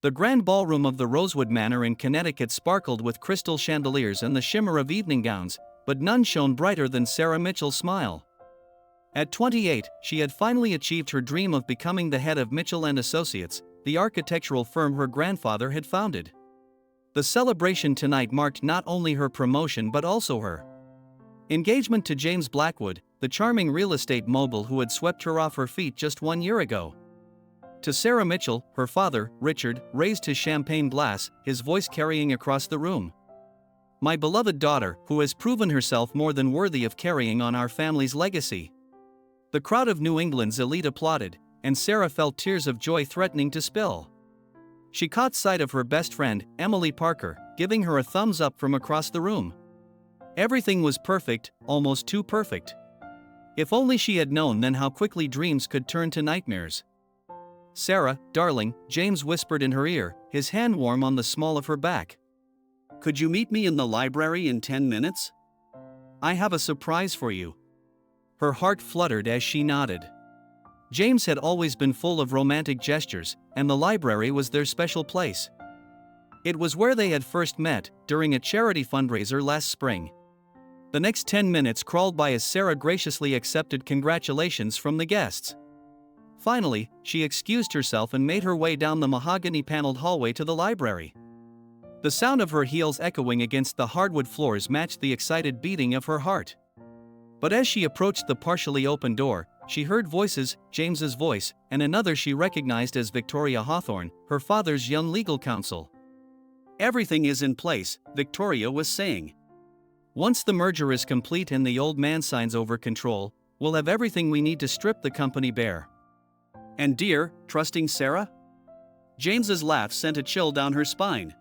The grand ballroom of the Rosewood Manor in Connecticut sparkled with crystal chandeliers and the shimmer of evening gowns, but none shone brighter than Sarah Mitchell's smile. At 28, she had finally achieved her dream of becoming the head of Mitchell & Associates, the architectural firm her grandfather had founded. The celebration tonight marked not only her promotion but also her engagement to James Blackwood, the charming real estate mogul who had swept her off her feet just 1 year ago. To Sarah Mitchell, her father, Richard, raised his champagne glass, his voice carrying across the room. "My beloved daughter, who has proven herself more than worthy of carrying on our family's legacy." The crowd of New England's elite applauded, and Sarah felt tears of joy threatening to spill. She caught sight of her best friend, Emily Parker, giving her a thumbs up from across the room. Everything was perfect, almost too perfect. If only she had known then how quickly dreams could turn to nightmares. "Sarah, darling," James whispered in her ear, his hand warm on the small of her back. "Could you meet me in the library in 10 minutes? I have a surprise for you." Her heart fluttered as she nodded. James had always been full of romantic gestures, and the library was their special place. It was where they had first met, during a charity fundraiser last spring. The next 10 minutes crawled by as Sarah graciously accepted congratulations from the guests. Finally, she excused herself and made her way down the mahogany-paneled hallway to the library. The sound of her heels echoing against the hardwood floors matched the excited beating of her heart. But as she approached the partially open door, she heard voices, James's voice, and another she recognized as Victoria Hawthorne, her father's young legal counsel. "Everything is in place," Victoria was saying. "Once the merger is complete and the old man signs over control, we'll have everything we need to strip the company bare." "And dear, trusting Sarah?" James's laugh sent a chill down her spine.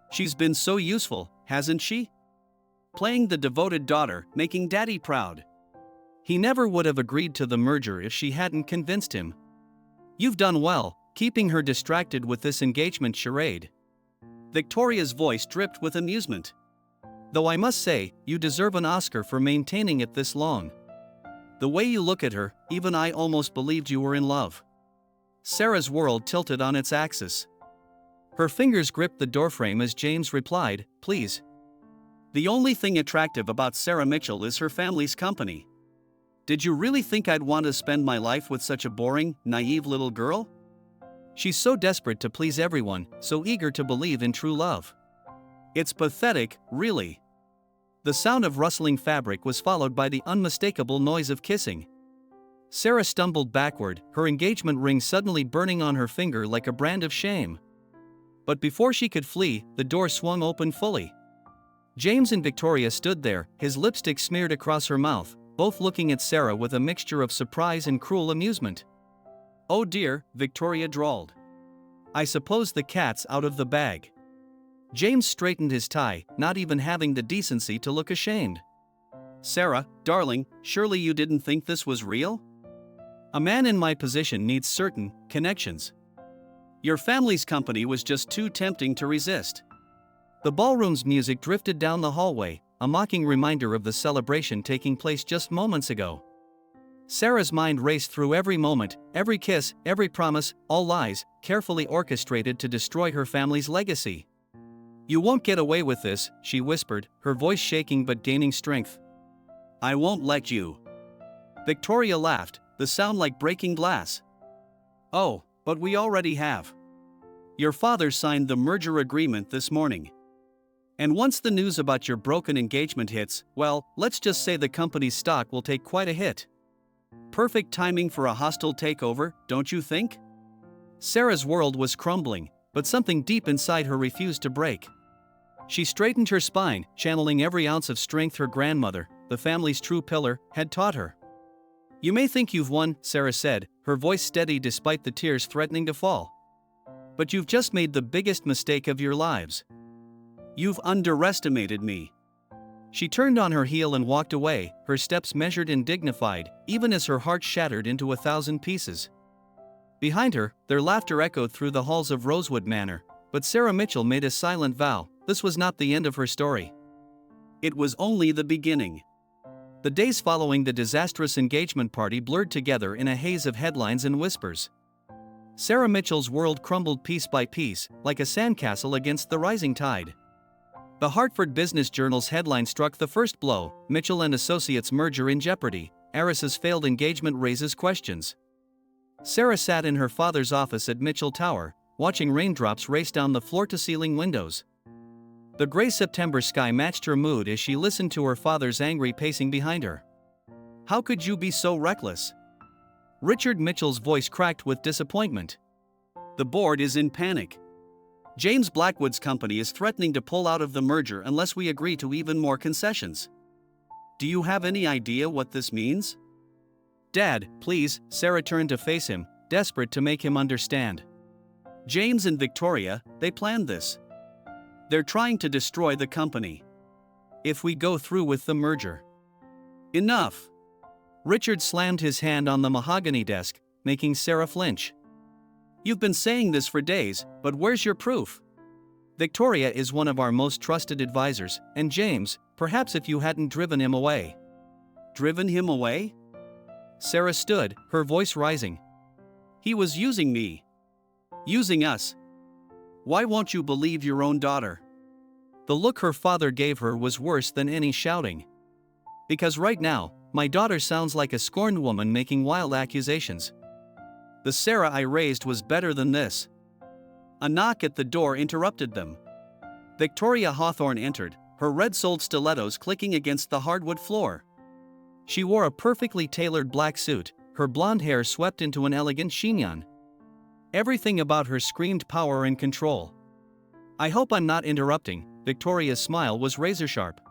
"She's been so useful, hasn't she? Playing the devoted daughter, making Daddy proud." He never would have agreed to the merger if she hadn't convinced him. "You've done well, keeping her distracted with this engagement charade." Victoria's voice dripped with amusement. "Though I must say, you deserve an Oscar for maintaining it this long. The way you look at her, even I almost believed you were in love." Sarah's world tilted on its axis. Her fingers gripped the doorframe as James replied, "Please." "The only thing attractive about Sarah Mitchell is her family's company. Did you really think I'd want to spend my life with such a boring, naive little girl? She's so desperate to please everyone, so eager to believe in true love. It's pathetic, really." The sound of rustling fabric was followed by the unmistakable noise of kissing. Sarah stumbled backward, her engagement ring suddenly burning on her finger like a brand of shame. But before she could flee, the door swung open fully. James and Victoria stood there, his lipstick smeared across her mouth, both looking at Sarah with a mixture of surprise and cruel amusement. "Oh dear," Victoria drawled. "I suppose the cat's out of the bag." James straightened his tie, not even having the decency to look ashamed. "Sarah, darling, surely you didn't think this was real? A man in my position needs certain connections. Your family's company was just too tempting to resist." The ballroom's music drifted down the hallway, a mocking reminder of the celebration taking place just moments ago. Sarah's mind raced through every moment, every kiss, every promise, all lies, carefully orchestrated to destroy her family's legacy. "You won't get away with this," she whispered, her voice shaking but gaining strength. "I won't let you." Victoria laughed, the sound like breaking glass. "Oh, but we already have. Your father signed the merger agreement this morning. And once the news about your broken engagement hits, well, let's just say the company's stock will take quite a hit. Perfect timing for a hostile takeover, don't you think?" Sarah's world was crumbling, but something deep inside her refused to break. She straightened her spine, channeling every ounce of strength her grandmother, the family's true pillar, had taught her. "You may think you've won," Sarah said, her voice steady despite the tears threatening to fall. "But you've just made the biggest mistake of your lives. You've underestimated me." She turned on her heel and walked away, her steps measured and dignified, even as her heart shattered into 1,000 pieces. Behind her, their laughter echoed through the halls of Rosewood Manor, but Sarah Mitchell made a silent vow: this was not the end of her story. It was only the beginning. The days following the disastrous engagement party blurred together in a haze of headlines and whispers. Sarah Mitchell's world crumbled piece by piece, like a sandcastle against the rising tide. The Hartford Business Journal's headline struck the first blow: Mitchell and Associates merger in jeopardy, heiress's failed engagement raises questions. Sarah sat in her father's office at Mitchell Tower, watching raindrops race down the floor-to-ceiling windows. The gray September sky matched her mood as she listened to her father's angry pacing behind her. "How could you be so reckless?" Richard Mitchell's voice cracked with disappointment. "The board is in panic. James Blackwood's company is threatening to pull out of the merger unless we agree to even more concessions. Do you have any idea what this means?" "Dad, please," Sarah turned to face him, desperate to make him understand. "James and Victoria, they planned this. They're trying to destroy the company. If we go through with the merger." "Enough!" Richard slammed his hand on the mahogany desk, making Sarah flinch. "You've been saying this for days, but where's your proof? Victoria is one of our most trusted advisors, and James, perhaps if you hadn't driven him away." "Driven him away?" Sarah stood, her voice rising. "He was using me. Using us. Why won't you believe your own daughter?" The look her father gave her was worse than any shouting. "Because right now, my daughter sounds like a scorned woman making wild accusations. The Sarah I raised was better than this." A knock at the door interrupted them. Victoria Hawthorne entered, her red-soled stilettos clicking against the hardwood floor. She wore a perfectly tailored black suit, her blonde hair swept into an elegant chignon. Everything about her screamed power and control. "I hope I'm not interrupting," Victoria's smile was razor-sharp.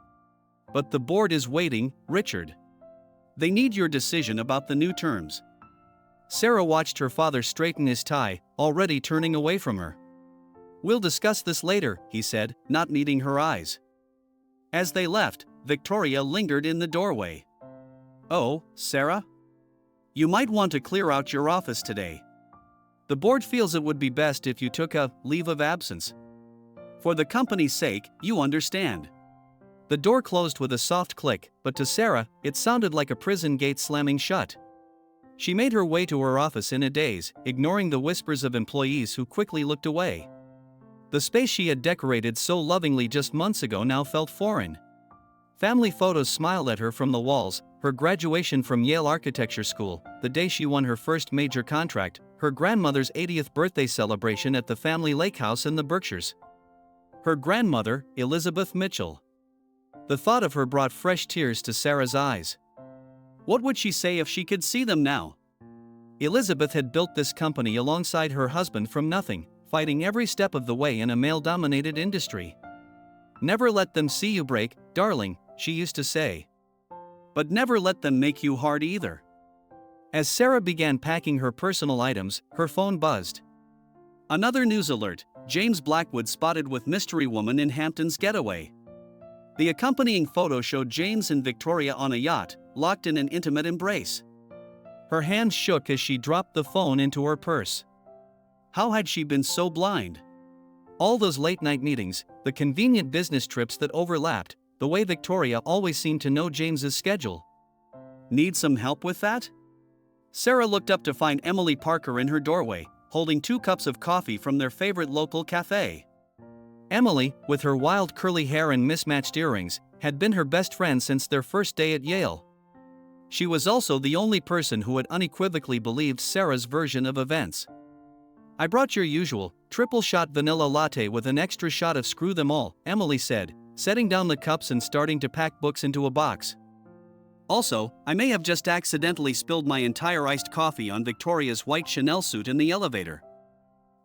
"But the board is waiting, Richard. They need your decision about the new terms." Sarah watched her father straighten his tie, already turning away from her. "We'll discuss this later," he said, not meeting her eyes. As they left, Victoria lingered in the doorway. "Oh, Sarah? You might want to clear out your office today. The board feels it would be best if you took a leave of absence. For the company's sake, you understand." The door closed with a soft click, but to Sarah, it sounded like a prison gate slamming shut. She made her way to her office in a daze, ignoring the whispers of employees who quickly looked away. The space she had decorated so lovingly just months ago now felt foreign. Family photos smiled at her from the walls: her graduation from Yale Architecture School, the day she won her first major contract, her grandmother's 80th birthday celebration at the family lake house in the Berkshires. Her grandmother, Elizabeth Mitchell. The thought of her brought fresh tears to Sarah's eyes. What would she say if she could see them now? Elizabeth had built this company alongside her husband from nothing, fighting every step of the way in a male-dominated industry. "Never let them see you break, darling," she used to say. "But never let them make you hard either." As Sarah began packing her personal items, her phone buzzed. Another news alert: James Blackwood spotted with mystery woman in Hampton's getaway. The accompanying photo showed James and Victoria on a yacht, locked in an intimate embrace. Her hands shook as she dropped the phone into her purse. How had she been so blind? All those late-night meetings, the convenient business trips that overlapped, the way Victoria always seemed to know James's schedule. Need some help with that? Sarah looked up to find Emily Parker in her doorway, holding 2 cups of coffee from their favorite local cafe. Emily, with her wild curly hair and mismatched earrings, had been her best friend since their first day at Yale. She was also the only person who had unequivocally believed Sarah's version of events. "I brought your usual, triple-shot vanilla latte with an extra shot of screw them all," Emily said, setting down the cups and starting to pack books into a box. "Also, I may have just accidentally spilled my entire iced coffee on Victoria's white Chanel suit in the elevator.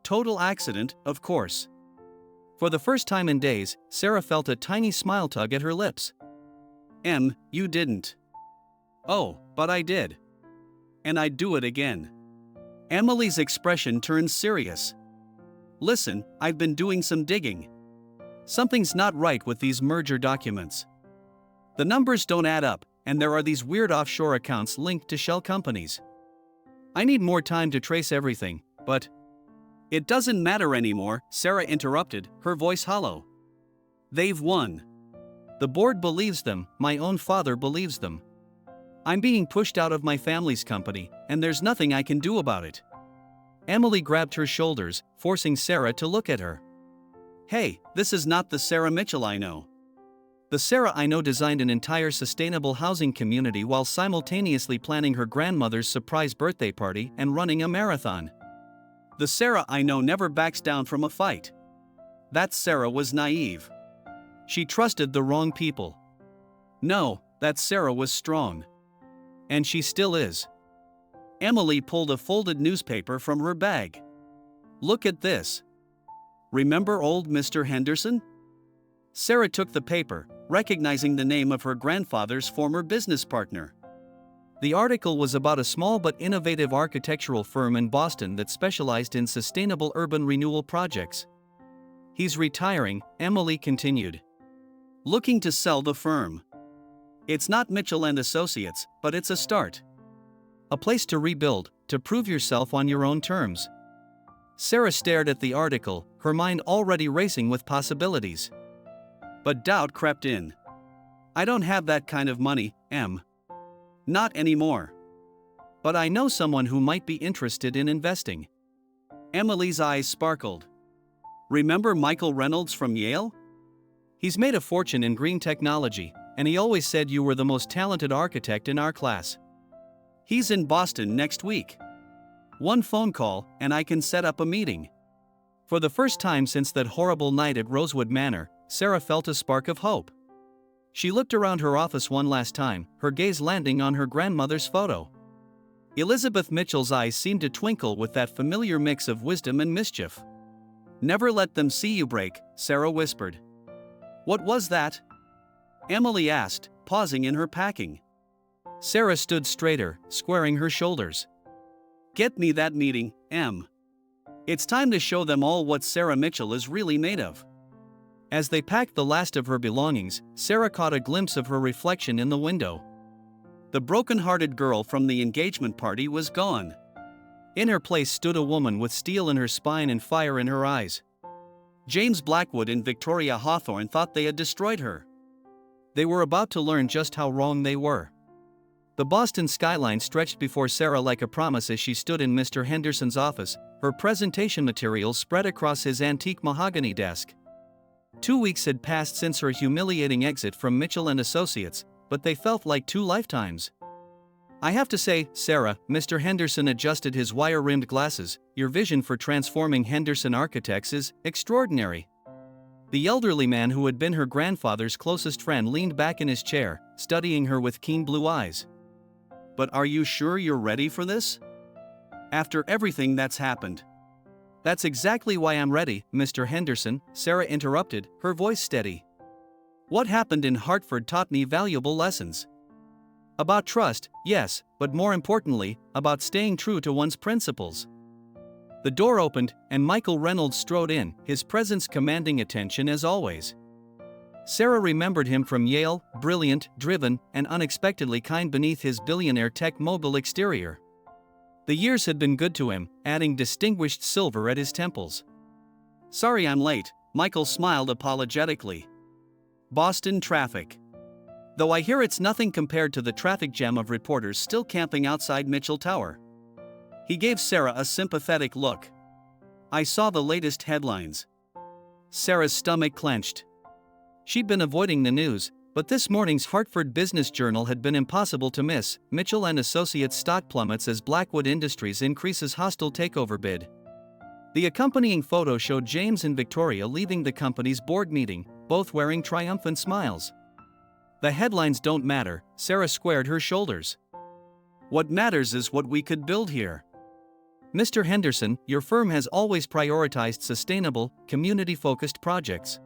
Total accident, of course." For the first time in days, Sarah felt a tiny smile tug at her lips. You didn't." "Oh, but I did. And I'd do it again." Emily's expression turned serious. "Listen, I've been doing some digging. Something's not right with these merger documents. The numbers don't add up, and there are these weird offshore accounts linked to shell companies. I need more time to trace everything, but..." "It doesn't matter anymore," Sarah interrupted, her voice hollow. "They've won. The board believes them, my own father believes them. I'm being pushed out of my family's company, and there's nothing I can do about it." Emily grabbed her shoulders, forcing Sarah to look at her. "Hey, this is not the Sarah Mitchell I know." The Sarah I know designed an entire sustainable housing community while simultaneously planning her grandmother's surprise birthday party and running a marathon. The Sarah I know never backs down from a fight. That Sarah was naive. She trusted the wrong people. No, that Sarah was strong. And she still is. Emily pulled a folded newspaper from her bag. "Look at this. Remember old Mr. Henderson?" Sarah took the paper, recognizing the name of her grandfather's former business partner. The article was about a small but innovative architectural firm in Boston that specialized in sustainable urban renewal projects. "He's retiring," Emily continued. "Looking to sell the firm. It's not Mitchell and Associates, but it's a start. A place to rebuild, to prove yourself on your own terms." Sarah stared at the article, her mind already racing with possibilities. But doubt crept in. "I don't have that kind of money, Em. Not anymore. But I know someone who might be interested in investing." Emily's eyes sparkled. "Remember Michael Reynolds from Yale? He's made a fortune in green technology, and he always said you were the most talented architect in our class. He's in Boston next week. One phone call, and I can set up a meeting." For the first time since that horrible night at Rosewood Manor, Sarah felt a spark of hope. She looked around her office one last time, her gaze landing on her grandmother's photo. Elizabeth Mitchell's eyes seemed to twinkle with that familiar mix of wisdom and mischief. "Never let them see you break," Sarah whispered. "What was that?" Emily asked, pausing in her packing. Sarah stood straighter, squaring her shoulders. "Get me that meeting, Em. It's time to show them all what Sarah Mitchell is really made of." As they packed the last of her belongings, Sarah caught a glimpse of her reflection in the window. The broken-hearted girl from the engagement party was gone. In her place stood a woman with steel in her spine and fire in her eyes. James Blackwood and Victoria Hawthorne thought they had destroyed her. They were about to learn just how wrong they were. The Boston skyline stretched before Sarah like a promise as she stood in Mr. Henderson's office, her presentation materials spread across his antique mahogany desk. 2 weeks had passed since her humiliating exit from Mitchell and Associates, but they felt like 2 lifetimes. "I have to say, Sarah," Mr. Henderson adjusted his wire-rimmed glasses, "your vision for transforming Henderson Architects is extraordinary." The elderly man who had been her grandfather's closest friend leaned back in his chair, studying her with keen blue eyes. "But are you sure you're ready for this? After everything that's happened?" "That's exactly why I'm ready, Mr. Henderson," Sarah interrupted, her voice steady. "What happened in Hartford taught me valuable lessons. About trust, yes, but more importantly, about staying true to one's principles." The door opened, and Michael Reynolds strode in, his presence commanding attention as always. Sarah remembered him from Yale, brilliant, driven, and unexpectedly kind beneath his billionaire tech mogul exterior. The years had been good to him, adding distinguished silver at his temples. "Sorry I'm late," Michael smiled apologetically. "Boston traffic. Though I hear it's nothing compared to the traffic jam of reporters still camping outside Mitchell Tower." He gave Sarah a sympathetic look. "I saw the latest headlines." Sarah's stomach clenched. She'd been avoiding the news, but this morning's Hartford Business Journal had been impossible to miss. Mitchell and Associates stock plummets as Blackwood Industries increases hostile takeover bid. The accompanying photo showed James and Victoria leaving the company's board meeting, both wearing triumphant smiles. The headlines don't matter, Sarah squared her shoulders. What matters is what we could build here. Mr. Henderson, your firm has always prioritized sustainable, community-focused projects.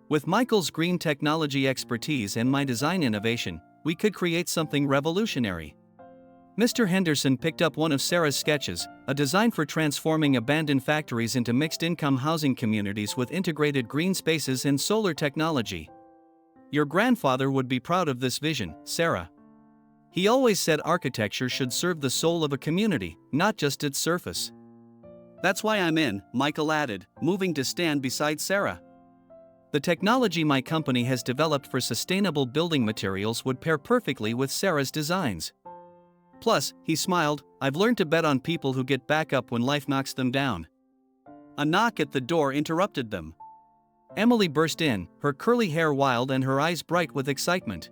With Michael's green technology expertise and my design innovation, we could create something revolutionary. Mr. Henderson picked up one of Sarah's sketches, a design for transforming abandoned factories into mixed-income housing communities with integrated green spaces and solar technology. Your grandfather would be proud of this vision, Sarah. He always said architecture should serve the soul of a community, not just its surface. That's why I'm in, Michael added, moving to stand beside Sarah. The technology my company has developed for sustainable building materials would pair perfectly with Sarah's designs. Plus, he smiled, I've learned to bet on people who get back up when life knocks them down. A knock at the door interrupted them. Emily burst in, her curly hair wild and her eyes bright with excitement.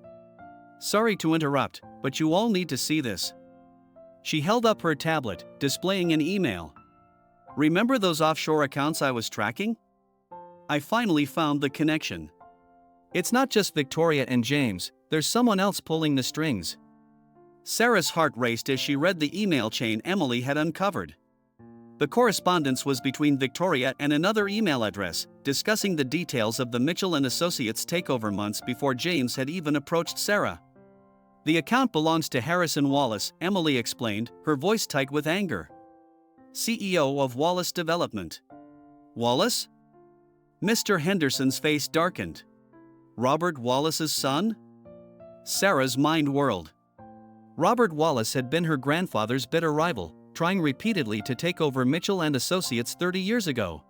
Sorry to interrupt, but you all need to see this. She held up her tablet, displaying an email. Remember those offshore accounts I was tracking? I finally found the connection. It's not just Victoria and James, there's someone else pulling the strings. Sarah's heart raced as she read the email chain Emily had uncovered. The correspondence was between Victoria and another email address, discussing the details of the Mitchell & Associates takeover months before James had even approached Sarah. The account belongs to Harrison Wallace, Emily explained, her voice tight with anger. CEO of Wallace Development. Wallace? Mr. Henderson's face darkened. Robert Wallace's son? Sarah's mind whirled. Robert Wallace had been her grandfather's bitter rival, trying repeatedly to take over Mitchell & Associates 30 years ago.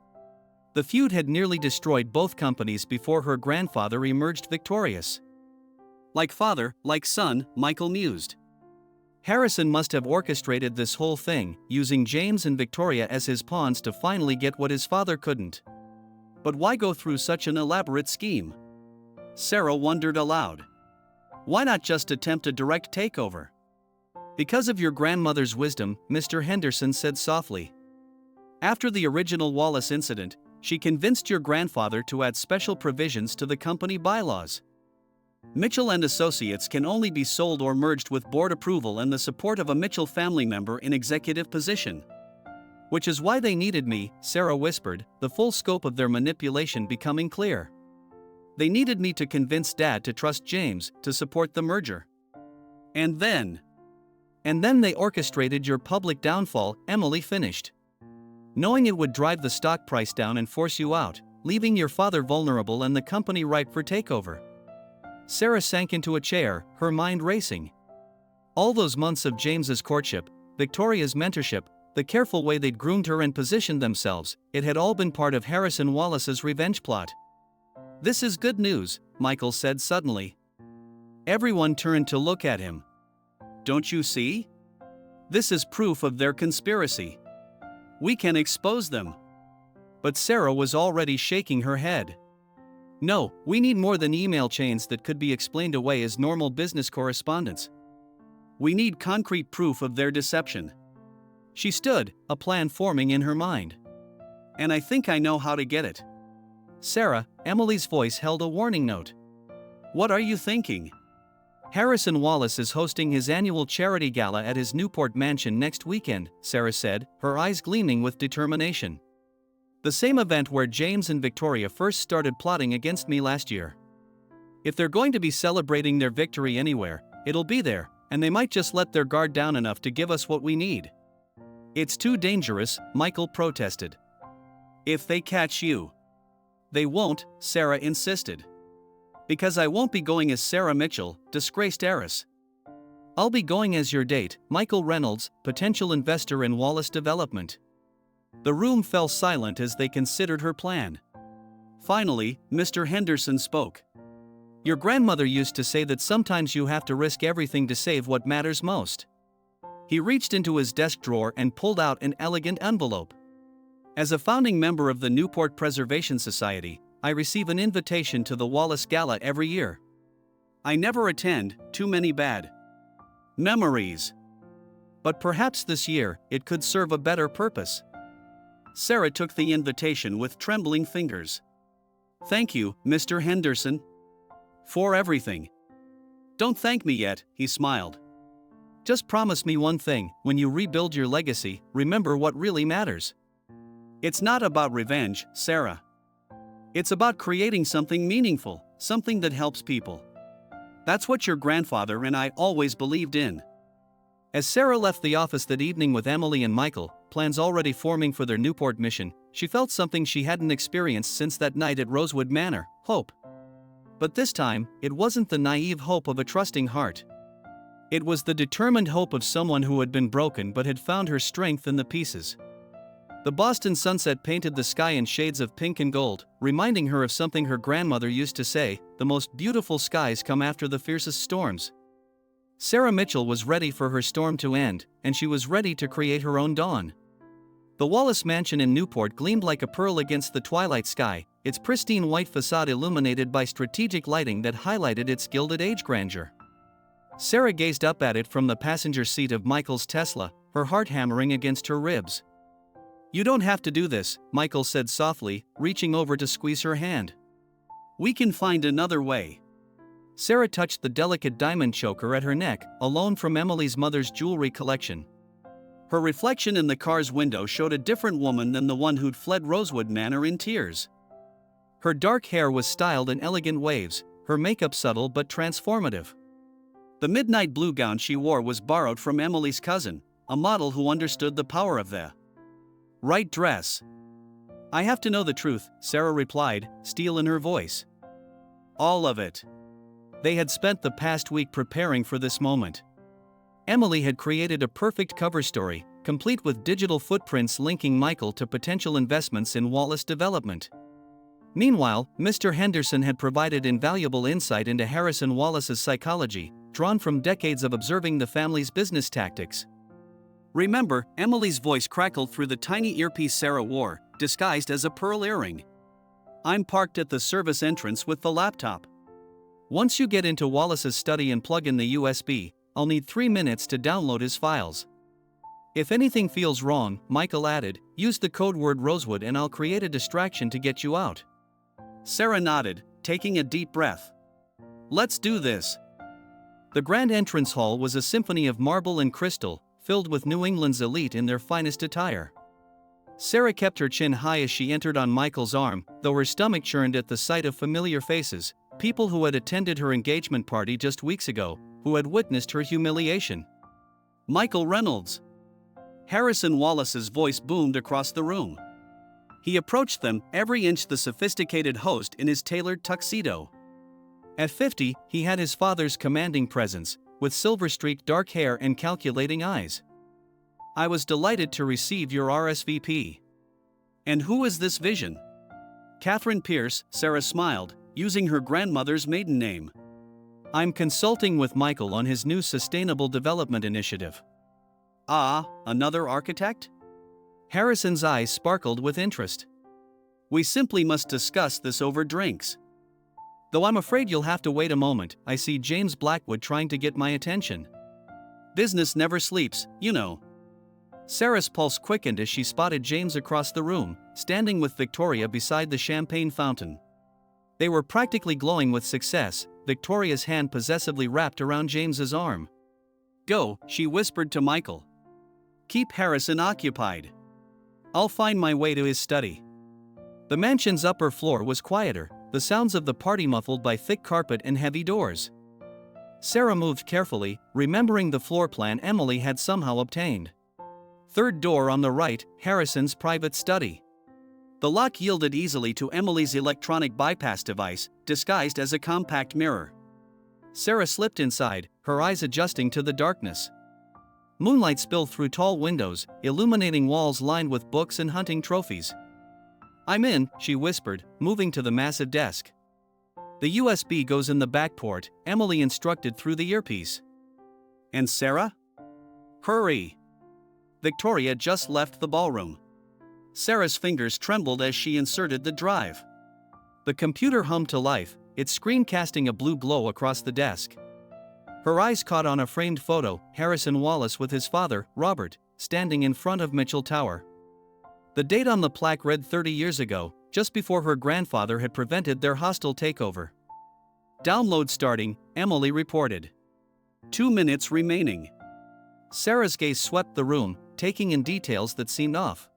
The feud had nearly destroyed both companies before her grandfather emerged victorious. Like father, like son, Michael mused. Harrison must have orchestrated this whole thing, using James and Victoria as his pawns to finally get what his father couldn't. But why go through such an elaborate scheme? Sarah wondered aloud. Why not just attempt a direct takeover? Because of your grandmother's wisdom, Mr. Henderson said softly. After the original Wallace incident, she convinced your grandfather to add special provisions to the company bylaws. Mitchell & Associates can only be sold or merged with board approval and the support of a Mitchell family member in executive position. Which is why they needed me, Sarah whispered, the full scope of their manipulation becoming clear. They needed me to convince Dad to trust James to support the merger. And then they orchestrated your public downfall, Emily finished. Knowing it would drive the stock price down and force you out, leaving your father vulnerable and the company ripe for takeover. Sarah sank into a chair, her mind racing. All those months of James's courtship, Victoria's mentorship, the careful way they'd groomed her and positioned themselves, it had all been part of Harrison Wallace's revenge plot. This is good news, Michael said suddenly. Everyone turned to look at him. Don't you see? This is proof of their conspiracy. We can expose them. But Sarah was already shaking her head. No, we need more than email chains that could be explained away as normal business correspondence. We need concrete proof of their deception. She stood, a plan forming in her mind. And I think I know how to get it. Sarah, Emily's voice held a warning note. What are you thinking? Harrison Wallace is hosting his annual charity gala at his Newport mansion next weekend, Sarah said, her eyes gleaming with determination. The same event where James and Victoria first started plotting against me last year. If they're going to be celebrating their victory anywhere, it'll be there, and they might just let their guard down enough to give us what we need. It's too dangerous, Michael protested. If they catch you. They won't, Sarah insisted. Because I won't be going as Sarah Mitchell, disgraced heiress. I'll be going as your date, Michael Reynolds, potential investor in Wallace Development. The room fell silent as they considered her plan. Finally, Mr. Henderson spoke. Your grandmother used to say that sometimes you have to risk everything to save what matters most. He reached into his desk drawer and pulled out an elegant envelope. As a founding member of the Newport Preservation Society, I receive an invitation to the Wallace Gala every year. I never attend, too many bad memories. But perhaps this year, it could serve a better purpose. Sarah took the invitation with trembling fingers. Thank you, Mr. Henderson. For everything. Don't thank me yet, he smiled. Just promise me one thing, when you rebuild your legacy, remember what really matters. It's not about revenge, Sarah. It's about creating something meaningful, something that helps people. That's what your grandfather and I always believed in. As Sarah left the office that evening with Emily and Michael, plans already forming for their Newport mission, she felt something she hadn't experienced since that night at Rosewood Manor, hope. But this time, it wasn't the naive hope of a trusting heart. It was the determined hope of someone who had been broken but had found her strength in the pieces. The Boston sunset painted the sky in shades of pink and gold, reminding her of something her grandmother used to say, the most beautiful skies come after the fiercest storms. Sarah Mitchell was ready for her storm to end, and she was ready to create her own dawn. The Wallace mansion in Newport gleamed like a pearl against the twilight sky, its pristine white facade illuminated by strategic lighting that highlighted its Gilded Age grandeur. Sarah gazed up at it from the passenger seat of Michael's Tesla, her heart hammering against her ribs. "You don't have to do this," Michael said softly, reaching over to squeeze her hand. "We can find another way." Sarah touched the delicate diamond choker at her neck, a loan from Emily's mother's jewelry collection. Her reflection in the car's window showed a different woman than the one who'd fled Rosewood Manor in tears. Her dark hair was styled in elegant waves, her makeup subtle but transformative. The midnight blue gown she wore was borrowed from Emily's cousin, a model who understood the power of the right dress. "I have to know the truth," Sarah replied, steel in her voice. "All of it." They had spent the past week preparing for this moment. Emily had created a perfect cover story, complete with digital footprints linking Michael to potential investments in Wallace development. Meanwhile, Mr. Henderson had provided invaluable insight into Harrison Wallace's psychology, drawn from decades of observing the family's business tactics. "Remember," Emily's voice crackled through the tiny earpiece Sarah wore, disguised as a pearl earring. "I'm parked at the service entrance with the laptop. Once you get into Wallace's study and plug in the USB, I'll need 3 minutes to download his files. If anything feels wrong," Michael added, "use the code word Rosewood and I'll create a distraction to get you out." Sarah nodded, taking a deep breath. "Let's do this." The grand entrance hall was a symphony of marble and crystal, filled with New England's elite in their finest attire. Sarah kept her chin high as she entered on Michael's arm, though her stomach churned at the sight of familiar faces, people who had attended her engagement party just weeks ago, who had witnessed her humiliation. "Michael Reynolds." Harrison Wallace's voice boomed across the room. He approached them, every inch the sophisticated host in his tailored tuxedo. At 50, he had his father's commanding presence, with silver-streaked dark hair and calculating eyes. "I was delighted to receive your RSVP. And who is this vision?" "Catherine Pierce," Sarah smiled, using her grandmother's maiden name. "I'm consulting with Michael on his new sustainable development initiative." "Ah, another architect?" Harrison's eyes sparkled with interest. "We simply must discuss this over drinks. Though I'm afraid you'll have to wait a moment, I see James Blackwood trying to get my attention. Business never sleeps, you know." Sarah's pulse quickened as she spotted James across the room, standing with Victoria beside the champagne fountain. They were practically glowing with success, Victoria's hand possessively wrapped around James's arm. "Go," she whispered to Michael. "Keep Harrison occupied. I'll find my way to his study." The mansion's upper floor was quieter, the sounds of the party muffled by thick carpet and heavy doors. Sarah moved carefully, remembering the floor plan Emily had somehow obtained. Third door on the right, Harrison's private study. The lock yielded easily to Emily's electronic bypass device, disguised as a compact mirror. Sarah slipped inside, her eyes adjusting to the darkness. Moonlight spilled through tall windows, illuminating walls lined with books and hunting trophies. "I'm in," she whispered, moving to the massive desk. "The USB goes in the back port," Emily instructed through the earpiece. "And Sarah?" "Hurry." Victoria just left the ballroom. Sarah's fingers trembled as she inserted the drive. The computer hummed to life, its screen casting a blue glow across the desk. Her eyes caught on a framed photo, Harrison Wallace with his father, Robert, standing in front of Mitchell Tower. The date on the plaque read 30 years ago, just before her grandfather had prevented their hostile takeover. "Download starting," Emily reported. 2 minutes remaining. Sarah's gaze swept the room, taking in details that seemed off.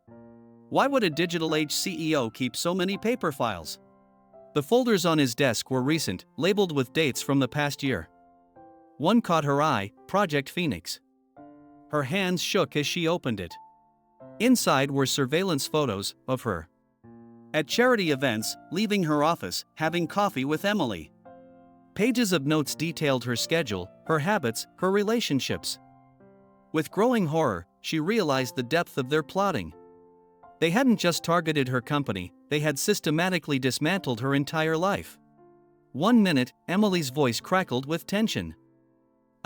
Why would a digital age CEO keep so many paper files? The folders on his desk were recent, labeled with dates from the past year. One caught her eye, Project Phoenix. Her hands shook as she opened it. Inside were surveillance photos of her at charity events, leaving her office, having coffee with Emily. Pages of notes detailed her schedule, her habits, her relationships. With growing horror, she realized the depth of their plotting. They hadn't just targeted her company, they had systematically dismantled her entire life. 1 minute, Emily's voice crackled with tension.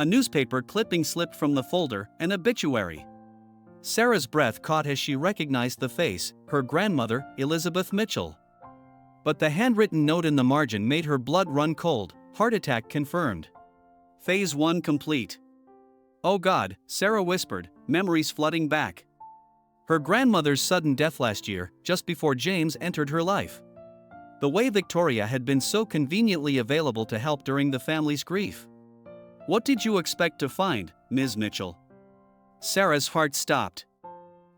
A newspaper clipping slipped from the folder, an obituary. Sarah's breath caught as she recognized the face, her grandmother, Elizabeth Mitchell. But the handwritten note in the margin made her blood run cold. Heart attack confirmed. Phase 1 complete. Oh God, Sarah whispered, memories flooding back. Her grandmother's sudden death last year, just before James entered her life. The way Victoria had been so conveniently available to help during the family's grief. What did you expect to find, Ms. Mitchell? Sarah's heart stopped.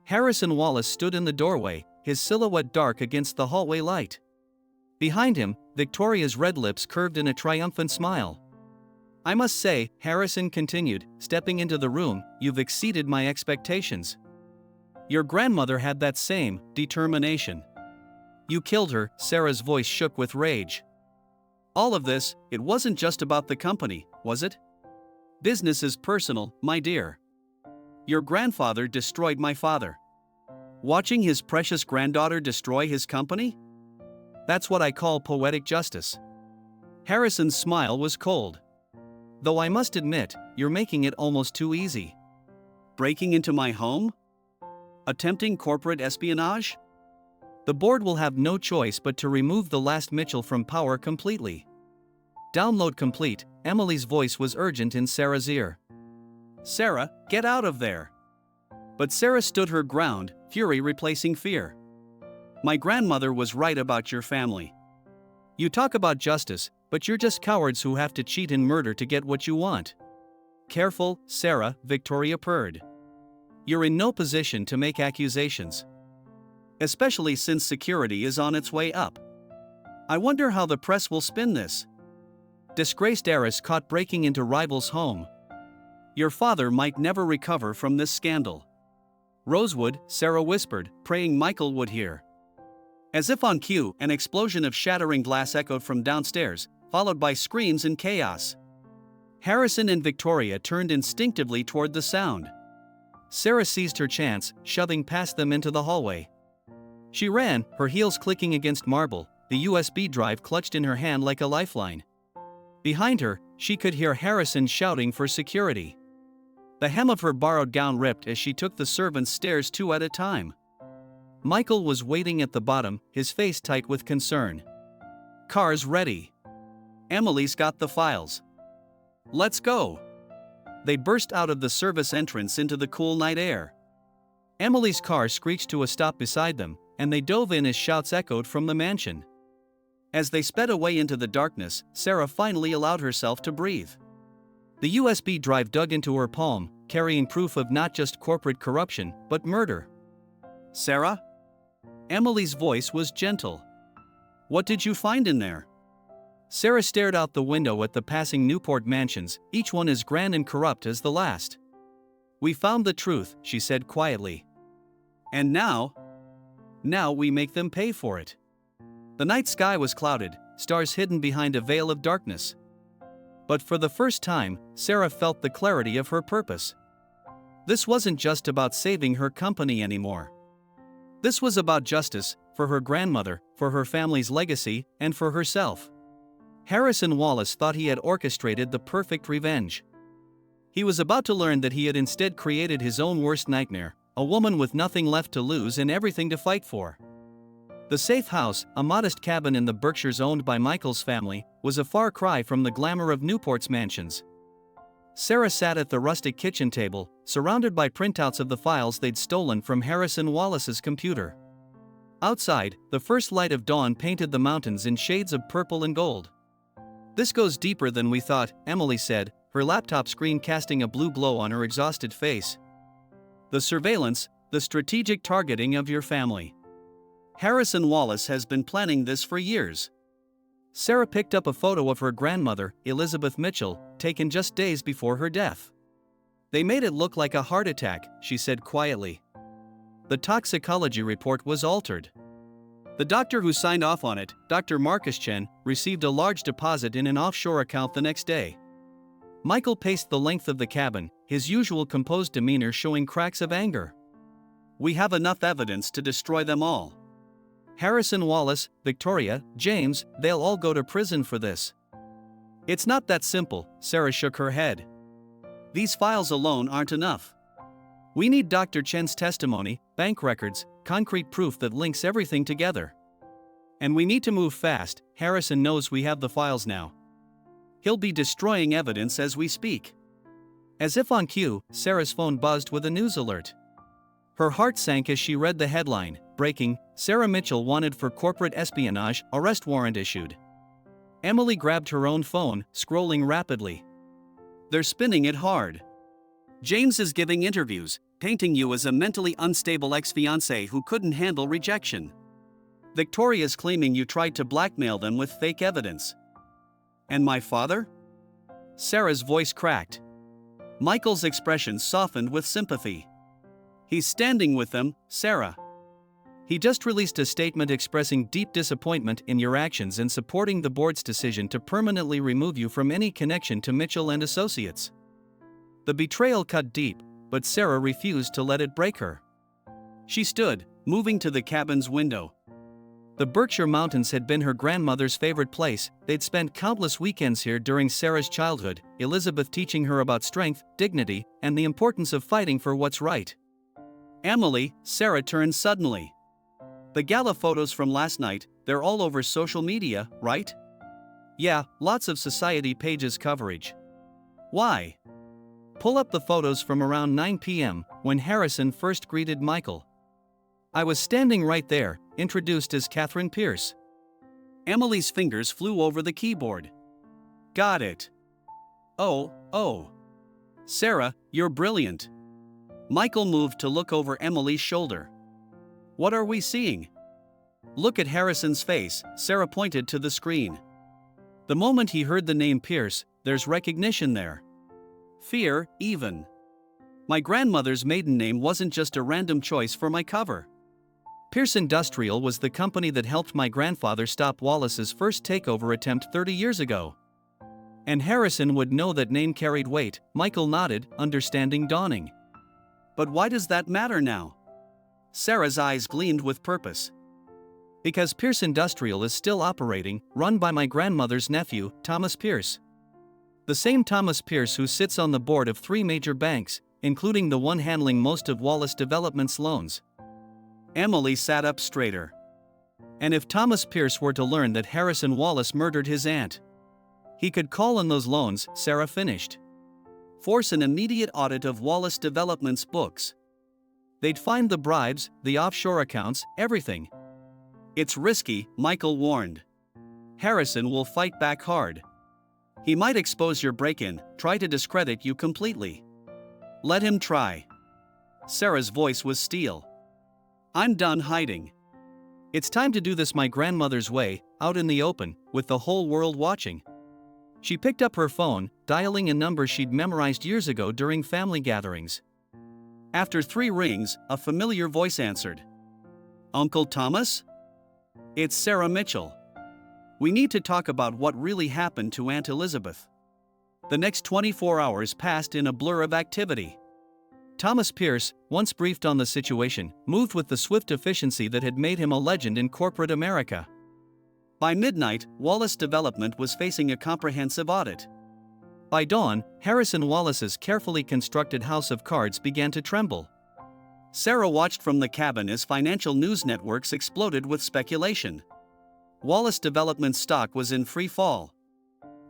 Harrison Wallace stood in the doorway, his silhouette dark against the hallway light. Behind him, Victoria's red lips curved in a triumphant smile. I must say, Harrison continued, stepping into the room, you've exceeded my expectations. Your grandmother had that same determination. You killed her, Sarah's voice shook with rage. All of this, it wasn't just about the company, was it? Business is personal, my dear. Your grandfather destroyed my father. Watching his precious granddaughter destroy his company? That's what I call poetic justice. Harrison's smile was cold. Though I must admit, you're making it almost too easy. Breaking into my home? Attempting corporate espionage? The board will have no choice but to remove the last Mitchell from power completely. Download complete, Emily's voice was urgent in Sarah's ear. Sarah, get out of there. But Sarah stood her ground, fury replacing fear. My grandmother was right about your family. You talk about justice, but you're just cowards who have to cheat and murder to get what you want. Careful, Sarah, Victoria purred. You're in no position to make accusations. Especially since security is on its way up. I wonder how the press will spin this. Disgraced heiress caught breaking into rival's home. Your father might never recover from this scandal. Rosewood, Sarah whispered, praying Michael would hear. As if on cue, an explosion of shattering glass echoed from downstairs, followed by screams and chaos. Harrison and Victoria turned instinctively toward the sound. Sarah seized her chance, shoving past them into the hallway. She ran, her heels clicking against marble, the USB drive clutched in her hand like a lifeline. Behind her, she could hear Harrison shouting for security. The hem of her borrowed gown ripped as she took the servants' stairs 2 at a time. Michael was waiting at the bottom, his face tight with concern. Car's ready. Emily's got the files. Let's go. They burst out of the service entrance into the cool night air. Emily's car screeched to a stop beside them, and they dove in as shouts echoed from the mansion. As they sped away into the darkness, Sarah finally allowed herself to breathe. The USB drive dug into her palm, carrying proof of not just corporate corruption, but murder. Sarah? Emily's voice was gentle. What did you find in there? Sarah stared out the window at the passing Newport mansions, each one as grand and corrupt as the last. We found the truth, she said quietly. And now we make them pay for it. The night sky was clouded, stars hidden behind a veil of darkness. But for the first time, Sarah felt the clarity of her purpose. This wasn't just about saving her company anymore. This was about justice, for her grandmother, for her family's legacy, and for herself. Harrison Wallace thought he had orchestrated the perfect revenge. He was about to learn that he had instead created his own worst nightmare, a woman with nothing left to lose and everything to fight for. The safe house, a modest cabin in the Berkshires owned by Michael's family, was a far cry from the glamour of Newport's mansions. Sarah sat at the rustic kitchen table, surrounded by printouts of the files they'd stolen from Harrison Wallace's computer. Outside, the first light of dawn painted the mountains in shades of purple and gold. This goes deeper than we thought, Emily said, her laptop screen casting a blue glow on her exhausted face. The surveillance, the strategic targeting of your family. Harrison Wallace has been planning this for years. Sarah picked up a photo of her grandmother, Elizabeth Mitchell, taken just days before her death. They made it look like a heart attack, she said quietly. The toxicology report was altered. The doctor who signed off on it, Dr. Marcus Chen, received a large deposit in an offshore account the next day. Michael paced the length of the cabin, his usual composed demeanor showing cracks of anger. We have enough evidence to destroy them all. Harrison Wallace, Victoria, James, they'll all go to prison for this. It's not that simple, Sarah shook her head. These files alone aren't enough. We need Dr. Chen's testimony, bank records, concrete proof that links everything together. And we need to move fast. Harrison knows we have the files now. He'll be destroying evidence as we speak." As if on cue, Sarah's phone buzzed with a news alert. Her heart sank as she read the headline, "Breaking, Sarah Mitchell wanted for corporate espionage, arrest warrant issued." Emily grabbed her own phone, scrolling rapidly. "They're spinning it hard. James is giving interviews, painting you as a mentally unstable ex-fiancé who couldn't handle rejection. Victoria's claiming you tried to blackmail them with fake evidence. And my father?" Sarah's voice cracked. Michael's expression softened with sympathy. "He's standing with them, Sarah. He just released a statement expressing deep disappointment in your actions and supporting the board's decision to permanently remove you from any connection to Mitchell and Associates." The betrayal cut deep, but Sarah refused to let it break her. She stood, moving to the cabin's window. The Berkshire Mountains had been her grandmother's favorite place. They'd spent countless weekends here during Sarah's childhood, Elizabeth teaching her about strength, dignity, and the importance of fighting for what's right. "Emily," Sarah turned suddenly. "The gala photos from last night, they're all over social media, right?" "Yeah, lots of society pages coverage." "Why?" "Pull up the photos from around 9 p.m., when Harrison first greeted Michael. I was standing right there, introduced as Catherine Pierce." Emily's fingers flew over the keyboard. "Got it. Oh. Sarah, you're brilliant." Michael moved to look over Emily's shoulder. "What are we seeing?" "Look at Harrison's face," Sarah pointed to the screen. The moment he heard the name Pierce, there's recognition there. Fear, even. My grandmother's maiden name wasn't just a random choice for my cover. Pierce Industrial was the company that helped my grandfather stop Wallace's first takeover attempt 30 years ago. And Harrison would know that name carried weight. Michael nodded, understanding dawning. "But why does that matter now?" Sarah's eyes gleamed with purpose. "Because Pierce Industrial is still operating, run by my grandmother's nephew, Thomas Pierce. The same Thomas Pierce who sits on the board of 3 major banks, including the one handling most of Wallace Development's loans." Emily sat up straighter. And if Thomas Pierce were to learn that Harrison Wallace murdered his aunt, he could call on those loans, Sarah finished. Force an immediate audit of Wallace Development's books. They'd find the bribes, the offshore accounts, everything. "It's risky," Michael warned. "Harrison will fight back hard. He might expose your break-in, try to discredit you completely. Let him try." Sarah's voice was steel. "I'm done hiding. It's time to do this my grandmother's way, out in the open, with the whole world watching." She picked up her phone, dialing a number she'd memorized years ago during family gatherings. After 3 rings, a familiar voice answered. "Uncle Thomas? It's Sarah Mitchell. We need to talk about what really happened to Aunt Elizabeth." The next 24 hours passed in a blur of activity. Thomas Pierce, once briefed on the situation, moved with the swift efficiency that had made him a legend in corporate America. By midnight, Wallace Development was facing a comprehensive audit. By dawn, Harrison Wallace's carefully constructed house of cards began to tremble. Sarah watched from the cabin as financial news networks exploded with speculation. Wallace Development's stock was in free fall.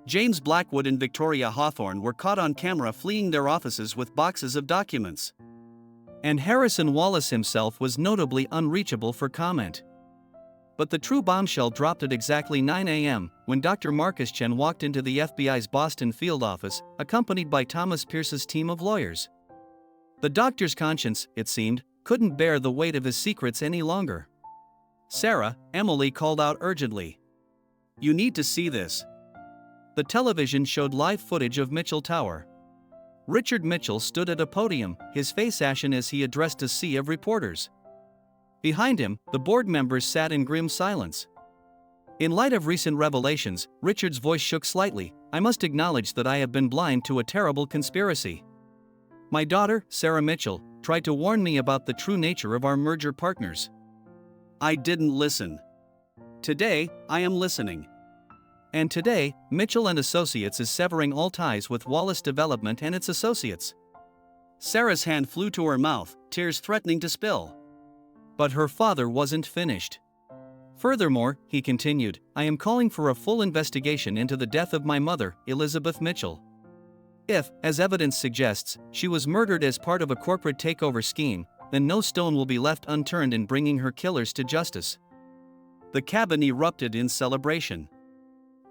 James Blackwood and Victoria Hawthorne were caught on camera fleeing their offices with boxes of documents. And Harrison Wallace himself was notably unreachable for comment. But the true bombshell dropped at exactly 9 a.m., when Dr. Marcus Chen walked into the FBI's Boston field office, accompanied by Thomas Pierce's team of lawyers. The doctor's conscience, it seemed, couldn't bear the weight of his secrets any longer. "Sarah," Emily called out urgently. "You need to see this." The television showed live footage of Mitchell Tower. Richard Mitchell stood at a podium, his face ashen as he addressed a sea of reporters. Behind him, the board members sat in grim silence. In light of recent revelations, Richard's voice shook slightly. "I must acknowledge that I have been blind to a terrible conspiracy. My daughter, Sarah Mitchell, tried to warn me about the true nature of our merger partners. I didn't listen. Today, I am listening. And today, Mitchell and Associates is severing all ties with Wallace Development and its associates. Sarah's hand flew to her mouth, tears threatening to spill. But her father wasn't finished. Furthermore, he continued, I am calling for a full investigation into the death of my mother, Elizabeth Mitchell. If, as evidence suggests, she was murdered as part of a corporate takeover scheme, then no stone will be left unturned in bringing her killers to justice. The cabin erupted in celebration.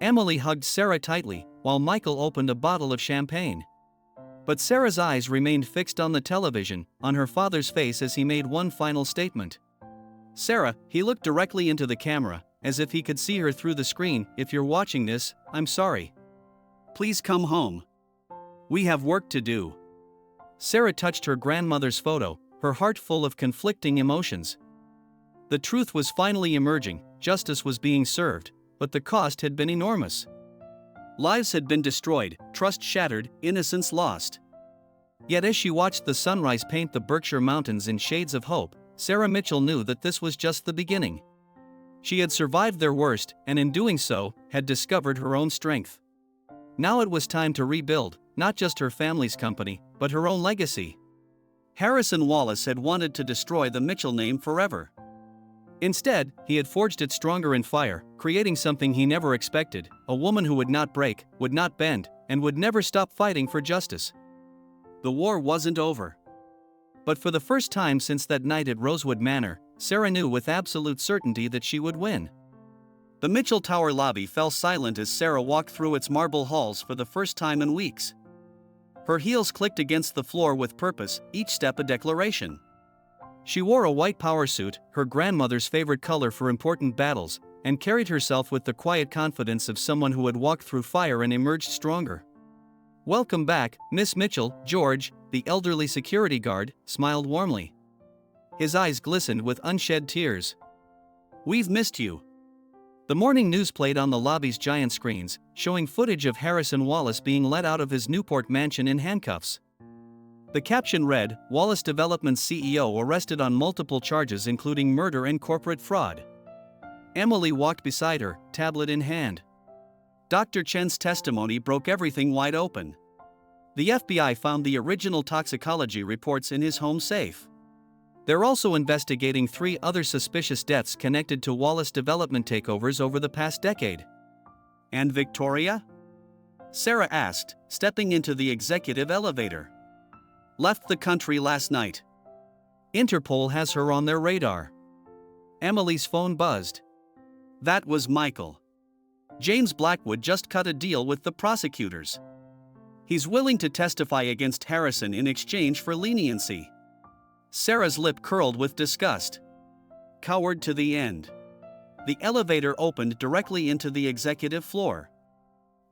Emily hugged Sarah tightly, while Michael opened a bottle of champagne. But Sarah's eyes remained fixed on the television, on her father's face as he made one final statement. Sarah, he looked directly into the camera, as if he could see her through the screen. If you're watching this, I'm sorry. Please come home. We have work to do. Sarah touched her grandmother's photo, her heart full of conflicting emotions. The truth was finally emerging, justice was being served, but the cost had been enormous. Lives had been destroyed, trust shattered, innocence lost. Yet as she watched the sunrise paint the Berkshire Mountains in shades of hope, Sarah Mitchell knew that this was just the beginning. She had survived their worst, and in doing so, had discovered her own strength. Now it was time to rebuild, not just her family's company, but her own legacy. Harrison Wallace had wanted to destroy the Mitchell name forever. Instead, he had forged it stronger in fire, creating something he never expected, a woman who would not break, would not bend, and would never stop fighting for justice. The war wasn't over. But for the first time since that night at Rosewood Manor, Sarah knew with absolute certainty that she would win. The Mitchell Tower lobby fell silent as Sarah walked through its marble halls for the first time in weeks. Her heels clicked against the floor with purpose, each step a declaration. She wore a white power suit, her grandmother's favorite color for important battles, and carried herself with the quiet confidence of someone who had walked through fire and emerged stronger. Welcome back, Miss Mitchell. George, the elderly security guard, smiled warmly. His eyes glistened with unshed tears. We've missed you. The morning news played on the lobby's giant screens, showing footage of Harrison Wallace being let out of his Newport mansion in handcuffs. The caption read, Wallace Development's CEO arrested on multiple charges including murder and corporate fraud. Emily walked beside her, tablet in hand. Dr. Chen's testimony broke everything wide open. The FBI found the original toxicology reports in his home safe. They're also investigating 3 other suspicious deaths connected to Wallace Development takeovers over the past decade. And Victoria? Sarah asked, stepping into the executive elevator. Left the country last night. Interpol has her on their radar. Emily's phone buzzed. That was Michael. James Blackwood just cut a deal with the prosecutors. He's willing to testify against Harrison in exchange for leniency. Sarah's lip curled with disgust. Coward to the end. The elevator opened directly into the executive floor.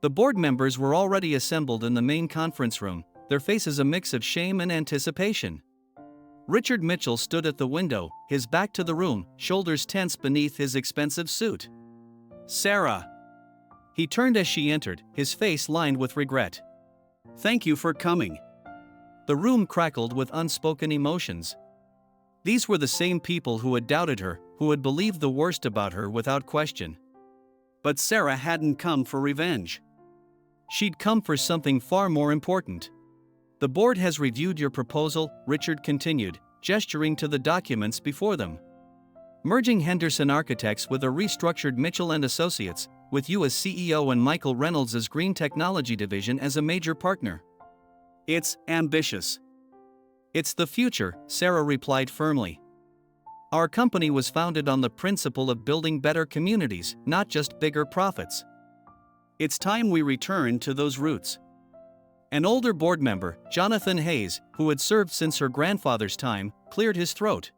The board members were already assembled in the main conference room, their faces a mix of shame and anticipation. Richard Mitchell stood at the window, his back to the room, shoulders tense beneath his expensive suit. Sarah. He turned as she entered, his face lined with regret. Thank you for coming. The room crackled with unspoken emotions. These were the same people who had doubted her, who had believed the worst about her without question. But Sarah hadn't come for revenge. She'd come for something far more important. The board has reviewed your proposal, Richard continued, gesturing to the documents before them. Merging Henderson Architects with a restructured Mitchell & Associates, with you as CEO and Michael Reynolds' Green Technology Division as a major partner. It's ambitious. It's the future, Sarah replied firmly. Our company was founded on the principle of building better communities, not just bigger profits. It's time we return to those roots. An older board member, Jonathan Hayes, who had served since her grandfather's time, cleared his throat.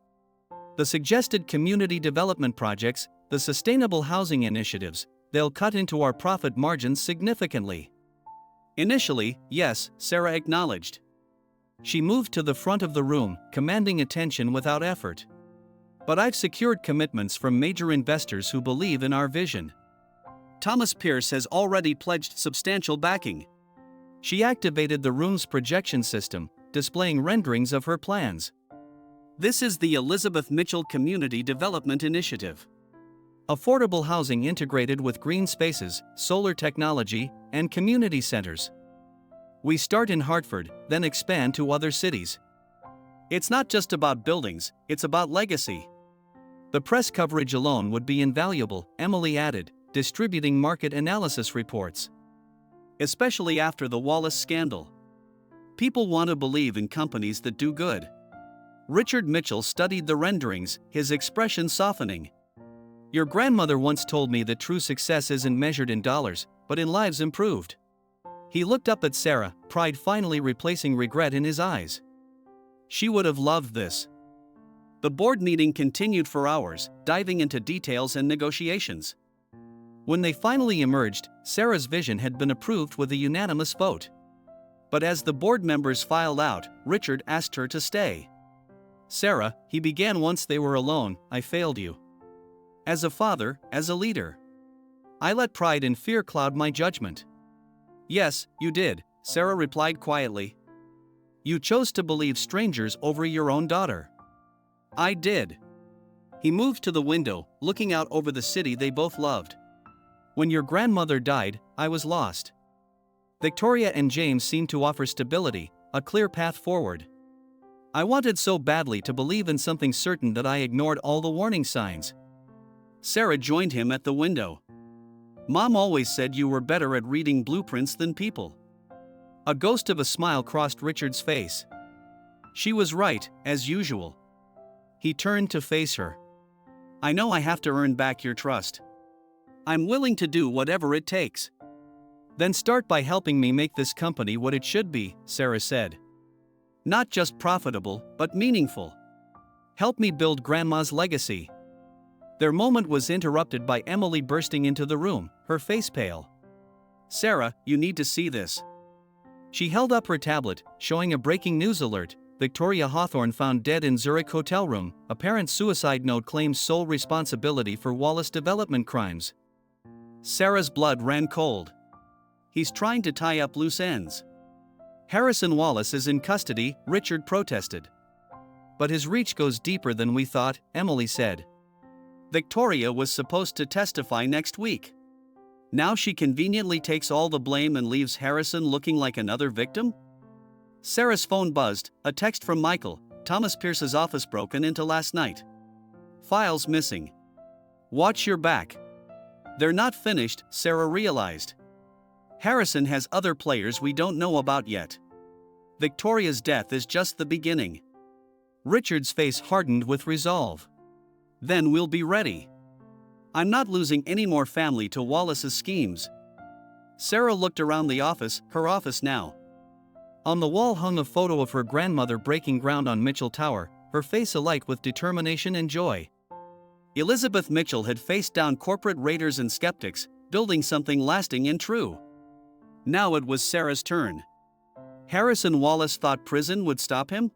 The suggested community development projects, the sustainable housing initiatives, they'll cut into our profit margins significantly. Initially, yes, Sarah acknowledged. She moved to the front of the room, commanding attention without effort. But I've secured commitments from major investors who believe in our vision. Thomas Pierce has already pledged substantial backing. She activated the room's projection system, displaying renderings of her plans. This is the Elizabeth Mitchell Community Development Initiative. Affordable housing integrated with green spaces, solar technology, and community centers. We start in Hartford, then expand to other cities. It's not just about buildings, it's about legacy. The press coverage alone would be invaluable, Emily added, distributing market analysis reports. Especially after the Wallace scandal. People want to believe in companies that do good. Richard Mitchell studied the renderings, his expression softening. Your grandmother once told me that true success isn't measured in dollars, but in lives improved. He looked up at Sarah, pride finally replacing regret in his eyes. She would have loved this. The board meeting continued for hours, diving into details and negotiations. When they finally emerged, Sarah's vision had been approved with a unanimous vote. But as the board members filed out, Richard asked her to stay. Sarah, he began once they were alone, I failed you. As a father, as a leader. I let pride and fear cloud my judgment. Yes, you did, Sarah replied quietly. You chose to believe strangers over your own daughter. I did. He moved to the window, looking out over the city they both loved. When your grandmother died, I was lost. Victoria and James seemed to offer stability, a clear path forward. I wanted so badly to believe in something certain that I ignored all the warning signs. Sarah joined him at the window. Mom always said you were better at reading blueprints than people. A ghost of a smile crossed Richard's face. She was right, as usual. He turned to face her. I know I have to earn back your trust. I'm willing to do whatever it takes. Then start by helping me make this company what it should be, Sarah said. Not just profitable, but meaningful. Help me build Grandma's legacy. Their moment was interrupted by Emily bursting into the room, her face pale. Sarah, you need to see this. She held up her tablet, showing a breaking news alert. Victoria Hawthorne found dead in Zurich hotel room. Apparent suicide note claims sole responsibility for Wallace development crimes. Sarah's blood ran cold. He's trying to tie up loose ends. Harrison Wallace is in custody, Richard protested. But his reach goes deeper than we thought, Emily said. Victoria was supposed to testify next week. Now she conveniently takes all the blame and leaves Harrison looking like another victim? Sarah's phone buzzed, a text from Michael. Thomas Pierce's office broken into last night. Files missing. Watch your back. They're not finished, Sarah realized. Harrison has other players we don't know about yet. Victoria's death is just the beginning. Richard's face hardened with resolve. Then we'll be ready. I'm not losing any more family to Wallace's schemes. Sarah looked around the office, her office now. On the wall hung a photo of her grandmother breaking ground on Mitchell Tower, her face alight with determination and joy. Elizabeth Mitchell had faced down corporate raiders and skeptics, building something lasting and true. Now it was Sarah's turn. Harrison Wallace thought prison would stop him?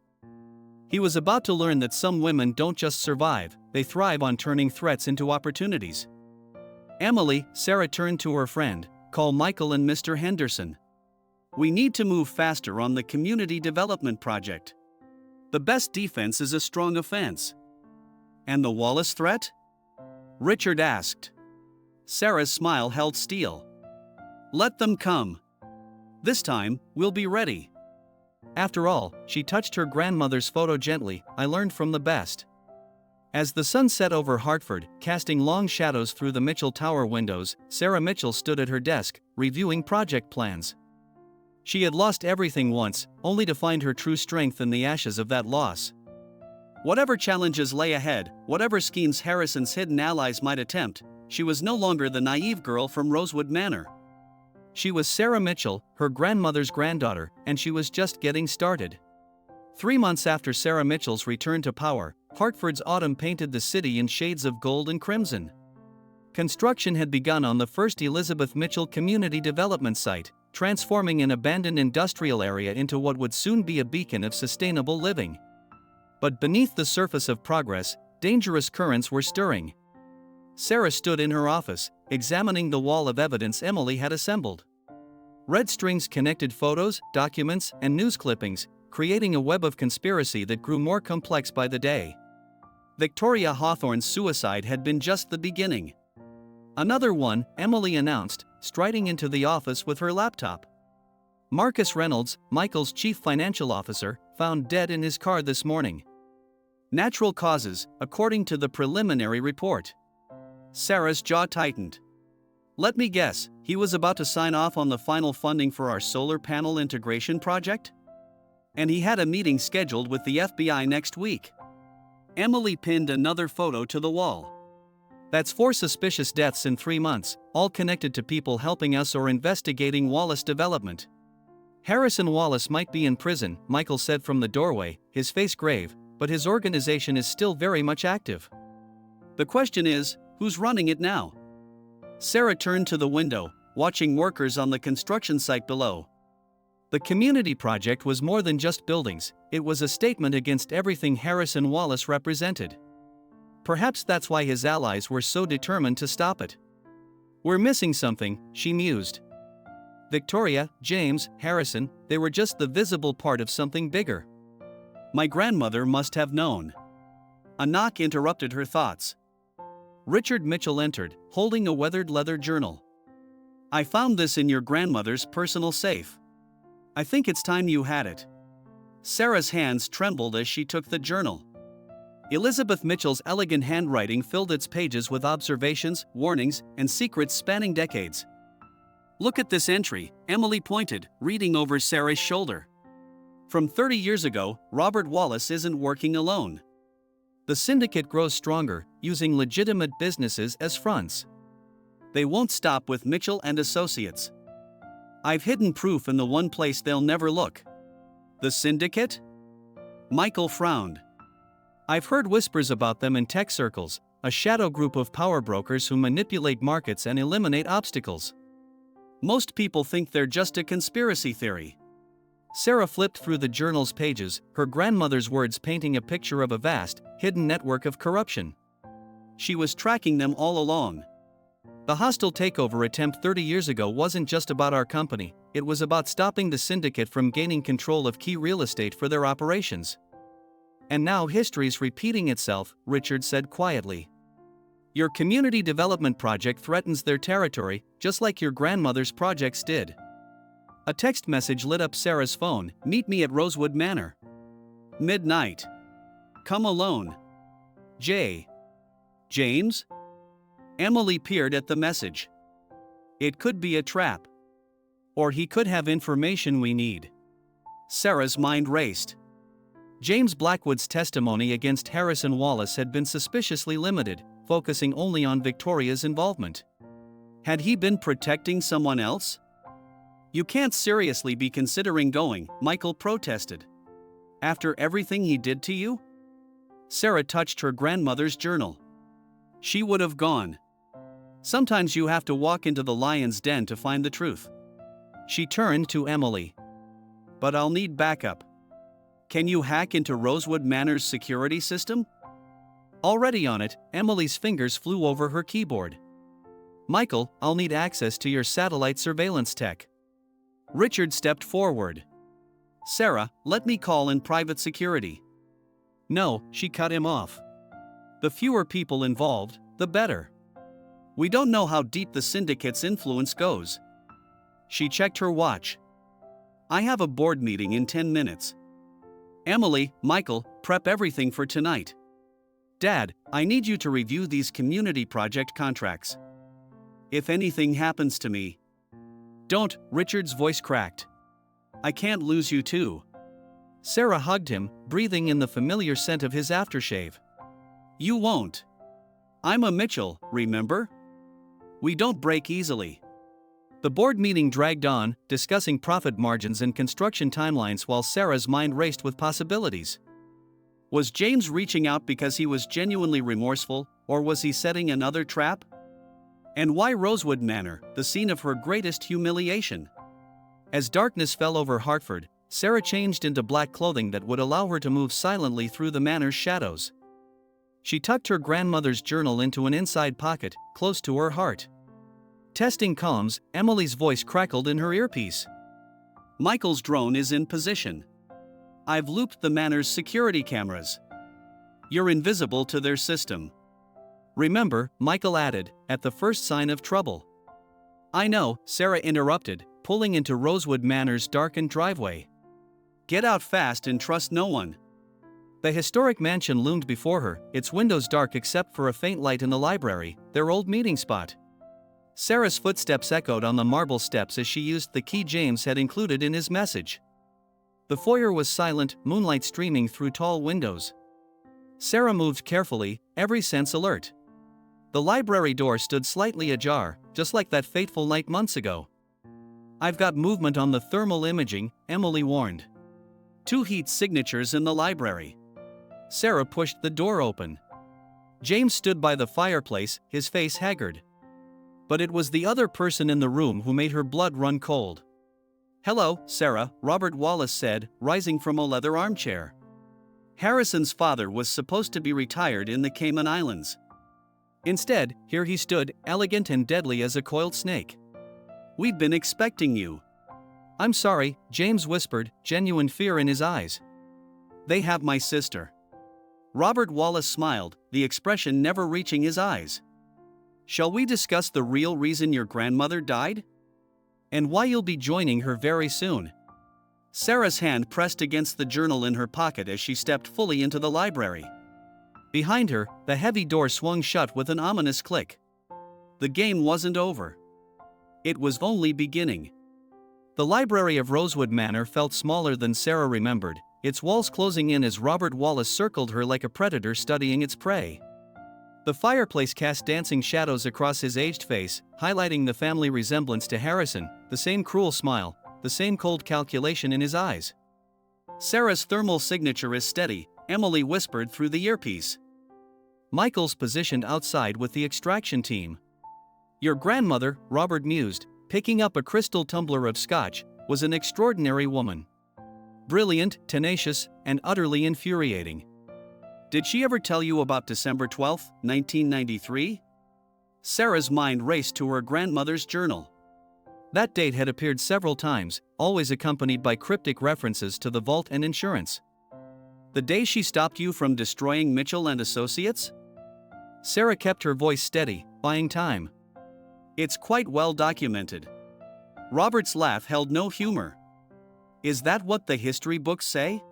He was about to learn that some women don't just survive, they thrive on turning threats into opportunities. Emily, Sarah turned to her friend, call Michael and Mr. Henderson. We need to move faster on the community development project. The best defense is a strong offense. And the Wallace threat? Richard asked. Sarah's smile held steel. Let them come. This time, we'll be ready. After all, she touched her grandmother's photo gently, I learned from the best. As the sun set over Hartford, casting long shadows through the Mitchell Tower windows, Sarah Mitchell stood at her desk, reviewing project plans. She had lost everything once, only to find her true strength in the ashes of that loss. Whatever challenges lay ahead, whatever schemes Harrison's hidden allies might attempt, she was no longer the naive girl from Rosewood Manor. She was Sarah Mitchell, her grandmother's granddaughter, and she was just getting started. 3 months after Sarah Mitchell's return to power, Hartford's autumn painted the city in shades of gold and crimson. Construction had begun on the first Elizabeth Mitchell community development site, transforming an abandoned industrial area into what would soon be a beacon of sustainable living. But beneath the surface of progress, dangerous currents were stirring. Sarah stood in her office, examining the wall of evidence Emily had assembled. Red strings connected photos, documents, and news clippings, creating a web of conspiracy that grew more complex by the day. Victoria Hawthorne's suicide had been just the beginning. Another one, Emily announced, striding into the office with her laptop. Marcus Reynolds, Michael's chief financial officer, found dead in his car this morning. Natural causes, according to the preliminary report. Sarah's jaw tightened. Let me guess, he was about to sign off on the final funding for our solar panel integration project? And he had a meeting scheduled with the FBI next week. Emily pinned another photo to the wall. That's 4 suspicious deaths in 3 months, all connected to people helping us or investigating Wallace development. Harrison Wallace might be in prison, Michael said from the doorway, his face grave, but his organization is still very much active. The question is, who's running it now? Sarah turned to the window, watching workers on the construction site below. The community project was more than just buildings, it was a statement against everything Harrison Wallace represented. Perhaps that's why his allies were so determined to stop it. We're missing something, she mused. Victoria, James, Harrison, they were just the visible part of something bigger. My grandmother must have known. A knock interrupted her thoughts. Richard Mitchell entered, holding a weathered leather journal. I found this in your grandmother's personal safe. I think it's time you had it. Sarah's hands trembled as she took the journal. Elizabeth Mitchell's elegant handwriting filled its pages with observations, warnings, and secrets spanning decades. Look at this entry, Emily pointed, reading over Sarah's shoulder. From 30 years ago, Robert Wallace isn't working alone. The syndicate grows stronger, using legitimate businesses as fronts. They won't stop with Mitchell and Associates. I've hidden proof in the one place they'll never look. The syndicate? Michael frowned. I've heard whispers about them in tech circles, a shadow group of power brokers who manipulate markets and eliminate obstacles. Most people think they're just a conspiracy theory. Sarah flipped through the journal's pages, her grandmother's words painting a picture of a vast, hidden network of corruption. She was tracking them all along. The hostile takeover attempt 30 years ago wasn't just about our company, it was about stopping the syndicate from gaining control of key real estate for their operations. And now history's repeating itself, Richard said quietly. Your community development project threatens their territory, just like your grandmother's projects did. A text message lit up Sarah's phone, meet me at Rosewood Manor. Midnight. Come alone. J. James? Emily peered at the message. It could be a trap. Or he could have information we need. Sarah's mind raced. James Blackwood's testimony against Harrison Wallace had been suspiciously limited, focusing only on Victoria's involvement. Had he been protecting someone else? You can't seriously be considering going, Michael protested. After everything he did to you? Sarah touched her grandmother's journal. She would have gone. Sometimes you have to walk into the lion's den to find the truth. She turned to Emily. But I'll need backup. Can you hack into Rosewood Manor's security system? Already on it, Emily's fingers flew over her keyboard. Michael, I'll need access to your satellite surveillance tech. Richard stepped forward. Sarah, let me call in private security. No, she cut him off. The fewer people involved, the better. We don't know how deep the syndicate's influence goes. She checked her watch. I have a board meeting in 10 minutes. Emily, Michael, prep everything for tonight. Dad, I need you to review these community project contracts. If anything happens to me. Don't, Richard's voice cracked. I can't lose you too. Sarah hugged him, breathing in the familiar scent of his aftershave. You won't. I'm a Mitchell, remember? We don't break easily. The board meeting dragged on, discussing profit margins and construction timelines while Sarah's mind raced with possibilities. Was James reaching out because he was genuinely remorseful, or was he setting another trap? And why Rosewood Manor, the scene of her greatest humiliation? As darkness fell over Hartford, Sarah changed into black clothing that would allow her to move silently through the manor's shadows. She tucked her grandmother's journal into an inside pocket, close to her heart. Testing comms, Emily's voice crackled in her earpiece. Michael's drone is in position. I've looped the manor's security cameras. You're invisible to their system. Remember, Michael added, at the first sign of trouble. I know, Sarah interrupted, pulling into Rosewood Manor's darkened driveway. Get out fast and trust no one. The historic mansion loomed before her, its windows dark except for a faint light in the library, their old meeting spot. Sarah's footsteps echoed on the marble steps as she used the key James had included in his message. The foyer was silent, moonlight streaming through tall windows. Sarah moved carefully, every sense alert. The library door stood slightly ajar, just like that fateful night months ago. I've got movement on the thermal imaging, Emily warned. 2 heat signatures in the library. Sarah pushed the door open. James stood by the fireplace, his face haggard. But it was the other person in the room who made her blood run cold. Hello, Sarah, Robert Wallace said, rising from a leather armchair. Harrison's father was supposed to be retired in the Cayman Islands. Instead, here he stood, elegant and deadly as a coiled snake. We've been expecting you. I'm sorry, James whispered, genuine fear in his eyes. They have my sister. Robert Wallace smiled, the expression never reaching his eyes. Shall we discuss the real reason your grandmother died? And why you'll be joining her very soon? Sarah's hand pressed against the journal in her pocket as she stepped fully into the library. Behind her, the heavy door swung shut with an ominous click. The game wasn't over. It was only beginning. The library of Rosewood Manor felt smaller than Sarah remembered, its walls closing in as Robert Wallace circled her like a predator studying its prey. The fireplace cast dancing shadows across his aged face, highlighting the family resemblance to Harrison, the same cruel smile, the same cold calculation in his eyes. Sarah's thermal signature is steady, Emily whispered through the earpiece. Michael's positioned outside with the extraction team. Your grandmother, Robert mused, picking up a crystal tumbler of scotch, was an extraordinary woman. Brilliant, tenacious, and utterly infuriating. Did she ever tell you about December 12, 1993? Sarah's mind raced to her grandmother's journal. That date had appeared several times, always accompanied by cryptic references to the vault and insurance. The day she stopped you from destroying Mitchell and Associates? Sarah kept her voice steady, buying time. It's quite well documented. Robert's laugh held no humor. Is that what the history books say?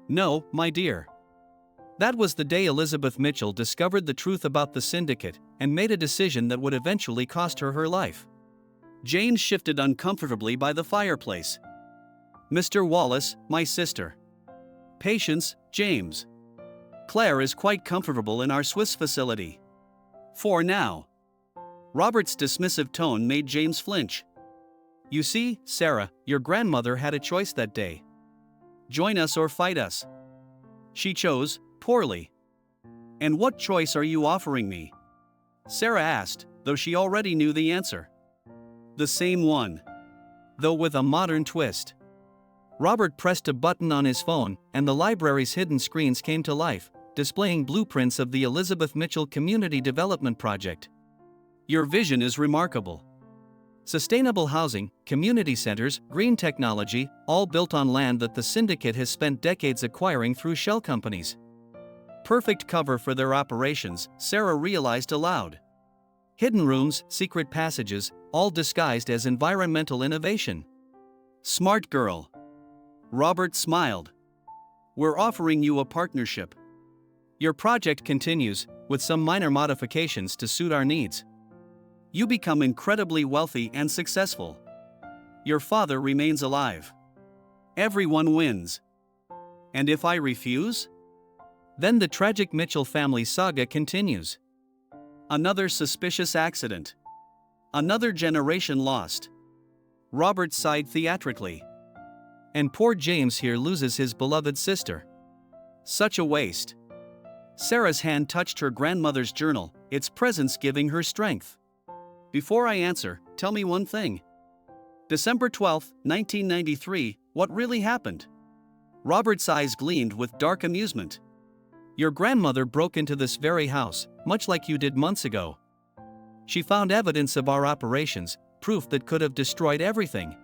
No, my dear. That was the day Elizabeth Mitchell discovered the truth about the syndicate and made a decision that would eventually cost her her life. James shifted uncomfortably by the fireplace. Mr. Wallace, my sister. Patience, James. Claire is quite comfortable in our Swiss facility. For now. Robert's dismissive tone made James flinch. You see, Sarah, your grandmother had a choice that day. Join us or fight us. She chose, poorly. And what choice are you offering me? Sarah asked, though she already knew the answer. The same one. Though with a modern twist. Robert pressed a button on his phone, and the library's hidden screens came to life, displaying blueprints of the Elizabeth Mitchell Community Development Project. Your vision is remarkable. Sustainable housing, community centers, green technology, all built on land that the syndicate has spent decades acquiring through shell companies. Perfect cover for their operations, Sarah realized aloud. Hidden rooms, secret passages, all disguised as environmental innovation. Smart girl. Robert smiled. We're offering you a partnership. Your project continues, with some minor modifications to suit our needs. You become incredibly wealthy and successful. Your father remains alive. Everyone wins. And if I refuse? Then the tragic Mitchell family saga continues. Another suspicious accident. Another generation lost. Robert sighed theatrically. And poor James here loses his beloved sister. Such a waste. Sarah's hand touched her grandmother's journal, its presence giving her strength. Before I answer, tell me one thing. December 12, 1993, what really happened? Robert's eyes gleamed with dark amusement. Your grandmother broke into this very house, much like you did months ago. She found evidence of our operations, proof that could have destroyed everything.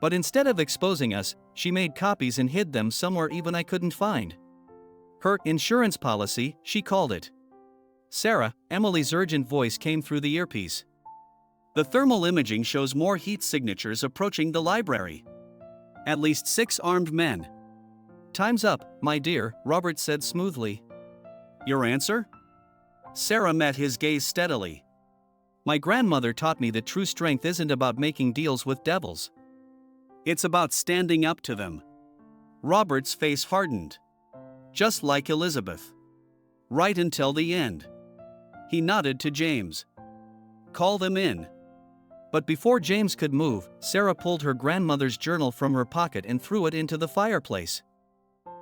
But instead of exposing us, she made copies and hid them somewhere even I couldn't find. Her insurance policy, she called it. Sarah, Emily's urgent voice came through the earpiece. The thermal imaging shows more heat signatures approaching the library. At least 6 armed men. Time's up, my dear, Robert said smoothly. Your answer? Sarah met his gaze steadily. My grandmother taught me that true strength isn't about making deals with devils. It's about standing up to them. Robert's face hardened. Just like Elizabeth. Right until the end. He nodded to James. Call them in. But before James could move, Sarah pulled her grandmother's journal from her pocket and threw it into the fireplace.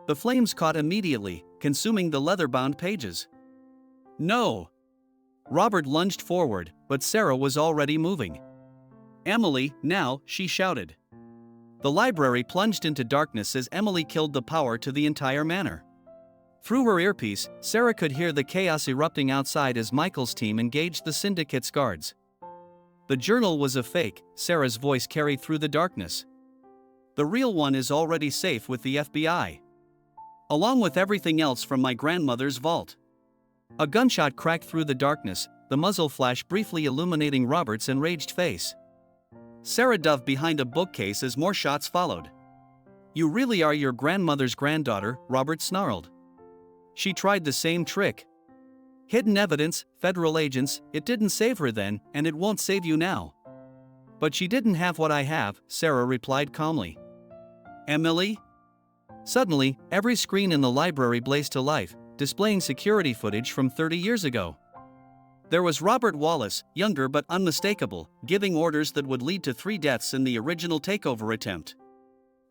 The flames caught immediately, consuming the leather-bound pages. No! Robert lunged forward, but Sarah was already moving. Emily, now, she shouted. The library plunged into darkness as Emily killed the power to the entire manor. Through her earpiece, Sarah could hear the chaos erupting outside as Michael's team engaged the syndicate's guards. The journal was a fake, Sarah's voice carried through the darkness. The real one is already safe with the FBI. Along with everything else from my grandmother's vault. A gunshot cracked through the darkness, the muzzle flash briefly illuminating Robert's enraged face. Sarah dove behind a bookcase as more shots followed. You really are your grandmother's granddaughter, Robert snarled. She tried the same trick. Hidden evidence, federal agents, it didn't save her then, and it won't save you now. But she didn't have what I have, Sarah replied calmly. Emily? Suddenly, every screen in the library blazed to life, displaying security footage from 30 years ago. There was Robert Wallace, younger but unmistakable, giving orders that would lead to 3 deaths in the original takeover attempt.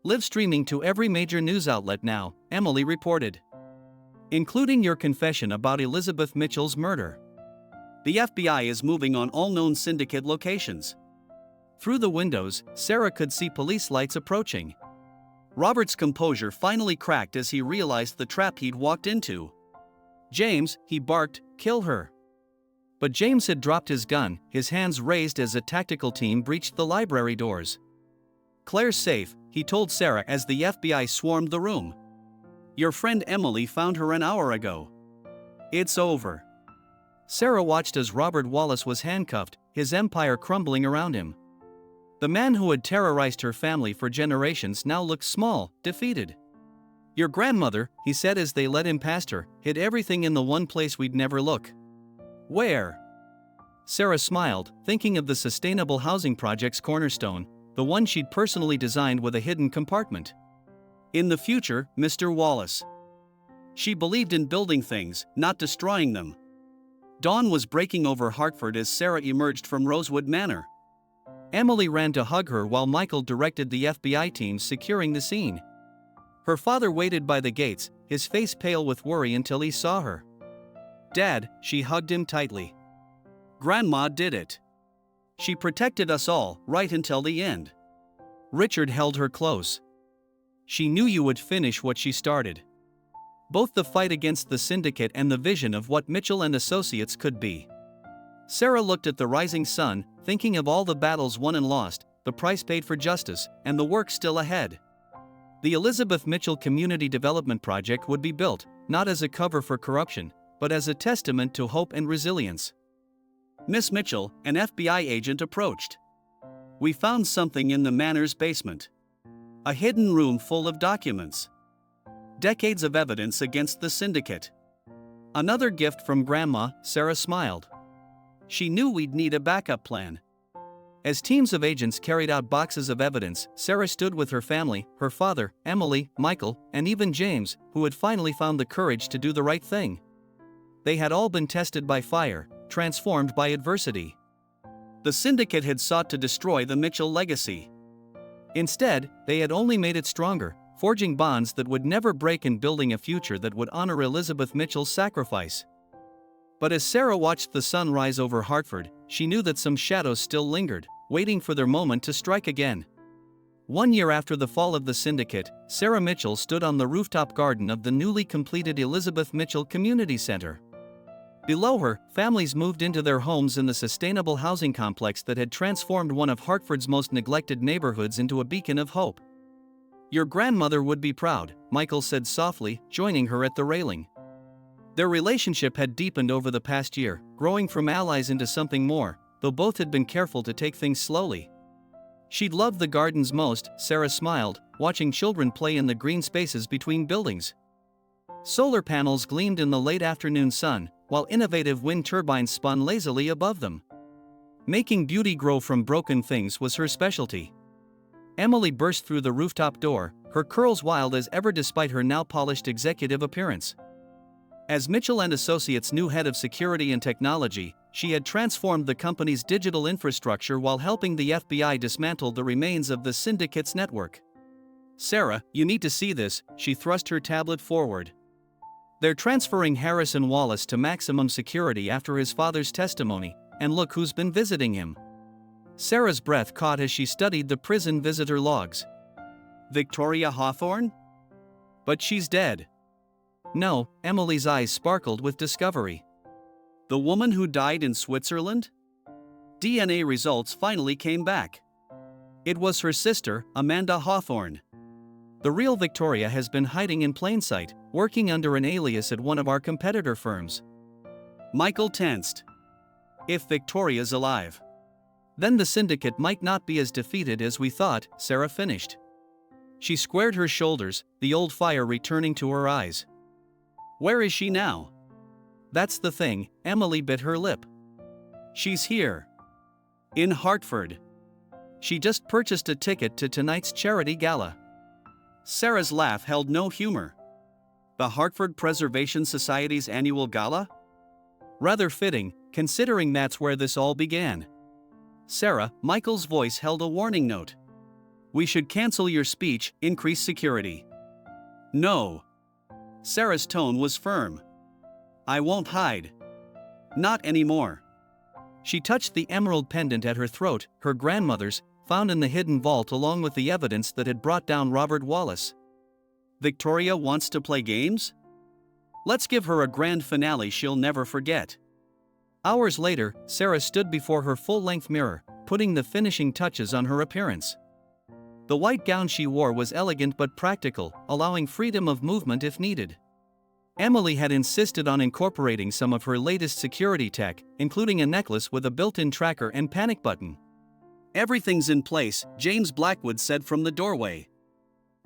Live streaming to every major news outlet now, Emily reported. Including your confession about Elizabeth Mitchell's murder. The FBI is moving on all known syndicate locations. Through the windows, Sarah could see police lights approaching. Robert's composure finally cracked as he realized the trap he'd walked into. James, he barked, kill her. But James had dropped his gun, his hands raised as a tactical team breached the library doors. Claire's safe, he told Sarah as the FBI swarmed the room. Your friend Emily found her an hour ago. It's over. Sarah watched as Robert Wallace was handcuffed, his empire crumbling around him. The man who had terrorized her family for generations now looked small, defeated. Your grandmother, he said as they led him past her, hid everything in the one place we'd never look. Where? Sarah smiled, thinking of the sustainable housing project's cornerstone, the one she'd personally designed with a hidden compartment. In the future, Mr. Wallace. She believed in building things, not destroying them. Dawn was breaking over Hartford as Sarah emerged from Rosewood Manor. Emily ran to hug her while Michael directed the FBI teams securing the scene. Her father waited by the gates, his face pale with worry until he saw her. Dad, she hugged him tightly. Grandma did it. She protected us all, right until the end. Richard held her close. She knew you would finish what she started. Both the fight against the syndicate and the vision of what Mitchell and Associates could be. Sarah looked at the rising sun, thinking of all the battles won and lost, the price paid for justice, and the work still ahead. The Elizabeth Mitchell Community Development Project would be built, not as a cover for corruption, but as a testament to hope and resilience. Miss Mitchell, an FBI agent approached. We found something in the manor's basement. A hidden room full of documents. Decades of evidence against the syndicate. Another gift from Grandma, Sarah smiled. She knew we'd need a backup plan. As teams of agents carried out boxes of evidence, Sarah stood with her family, her father, Emily, Michael, and even James, who had finally found the courage to do the right thing. They had all been tested by fire, transformed by adversity. The syndicate had sought to destroy the Mitchell legacy. Instead, they had only made it stronger, forging bonds that would never break and building a future that would honor Elizabeth Mitchell's sacrifice. But as Sarah watched the sun rise over Hartford, she knew that some shadows still lingered, waiting for their moment to strike again. 1 year after the fall of the syndicate, Sarah Mitchell stood on the rooftop garden of the newly completed Elizabeth Mitchell Community Center. Below her, families moved into their homes in the sustainable housing complex that had transformed one of Hartford's most neglected neighborhoods into a beacon of hope. Your grandmother would be proud, Michael said softly, joining her at the railing. Their relationship had deepened over the past year, growing from allies into something more, though both had been careful to take things slowly. She'd loved the gardens most, Sarah smiled, watching children play in the green spaces between buildings. Solar panels gleamed in the late afternoon sun, while innovative wind turbines spun lazily above them. Making beauty grow from broken things was her specialty. Emily burst through the rooftop door, her curls wild as ever despite her now polished executive appearance. As Mitchell & Associates' new head of security and technology, she had transformed the company's digital infrastructure while helping the FBI dismantle the remains of the syndicate's network. "Sarah, you need to see this," she thrust her tablet forward. "They're transferring Harrison Wallace to maximum security after his father's testimony, and look who's been visiting him." Sarah's breath caught as she studied the prison visitor logs. Victoria Hawthorne? But she's dead. No, Emily's eyes sparkled with discovery. The woman who died in Switzerland? DNA results finally came back. It was her sister, Amanda Hawthorne. The real Victoria has been hiding in plain sight, working under an alias at one of our competitor firms. Michael tensed. If Victoria's alive, then the syndicate might not be as defeated as we thought, Sarah finished. She squared her shoulders, the old fire returning to her eyes. Where is she now? That's the thing, Emily bit her lip. She's here. In Hartford. She just purchased a ticket to tonight's charity gala. Sarah's laugh held no humor. The Hartford Preservation Society's annual gala? Rather fitting, considering that's where this all began. Sarah, Michael's voice held a warning note. We should cancel your speech, increase security. No. Sarah's tone was firm. I won't hide. Not anymore. She touched the emerald pendant at her throat, her grandmother's, found in the hidden vault along with the evidence that had brought down Robert Wallace. Victoria wants to play games? Let's give her a grand finale she'll never forget. Hours later, Sarah stood before her full-length mirror, putting the finishing touches on her appearance. The white gown she wore was elegant but practical, allowing freedom of movement if needed. Emily had insisted on incorporating some of her latest security tech, including a necklace with a built-in tracker and panic button. Everything's in place, James Blackwood said from the doorway.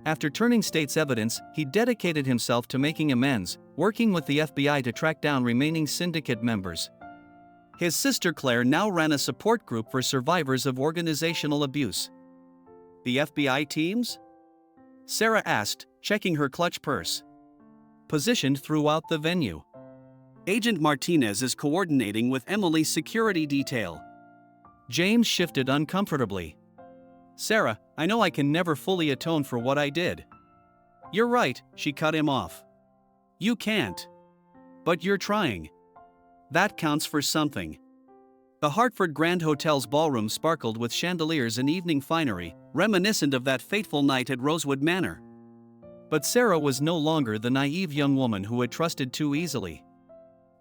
After turning state's evidence, he dedicated himself to making amends, working with the FBI to track down remaining syndicate members. His sister Claire now ran a support group for survivors of organizational abuse. The FBI teams? Sarah asked, checking her clutch purse. Positioned throughout the venue. Agent Martinez is coordinating with Emily's security detail. James shifted uncomfortably. Sarah, I know I can never fully atone for what I did. You're right, she cut him off. You can't. But you're trying. That counts for something. The Hartford Grand Hotel's ballroom sparkled with chandeliers and evening finery, reminiscent of that fateful night at Rosewood Manor. But Sarah was no longer the naive young woman who had trusted too easily.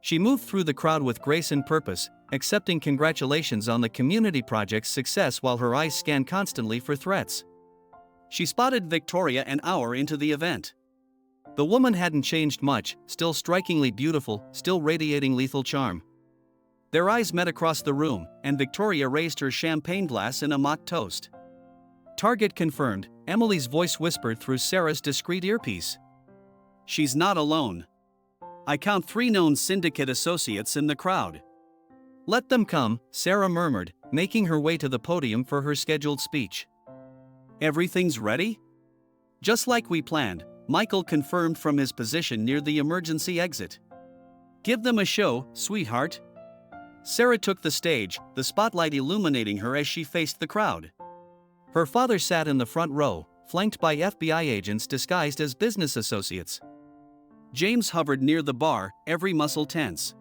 She moved through the crowd with grace and purpose, accepting congratulations on the community project's success while her eyes scanned constantly for threats. She spotted Victoria an hour into the event. The woman hadn't changed much, still strikingly beautiful, still radiating lethal charm. Their eyes met across the room, and Victoria raised her champagne glass in a mock toast. Target confirmed, Emily's voice whispered through Sarah's discreet earpiece. She's not alone. I count 3 known syndicate associates in the crowd. Let them come, Sarah murmured, making her way to the podium for her scheduled speech. Everything's ready? Just like we planned, Michael confirmed from his position near the emergency exit. Give them a show, sweetheart. Sarah took the stage, the spotlight illuminating her as she faced the crowd. Her father sat in the front row, flanked by FBI agents disguised as business associates. James hovered near the bar, every muscle tense.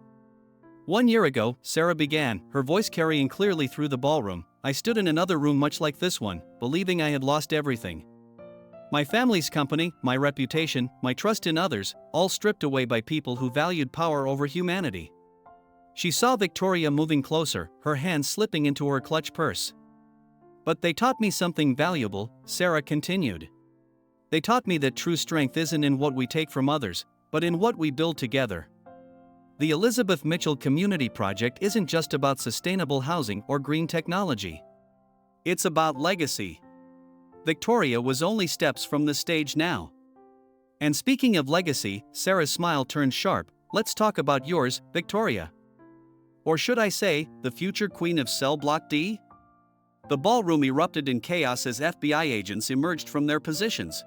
1 year ago, Sarah began, her voice carrying clearly through the ballroom, I stood in another room much like this one, believing I had lost everything. My family's company, my reputation, my trust in others, all stripped away by people who valued power over humanity. She saw Victoria moving closer, her hand slipping into her clutch purse. But they taught me something valuable, Sarah continued. They taught me that true strength isn't in what we take from others, but in what we build together. The Elizabeth Mitchell Community Project isn't just about sustainable housing or green technology. It's about legacy. Victoria was only steps from the stage now. And speaking of legacy, Sarah's smile turned sharp. Let's talk about yours, Victoria. Or should I say, the future queen of Cell Block D? The ballroom erupted in chaos as FBI agents emerged from their positions.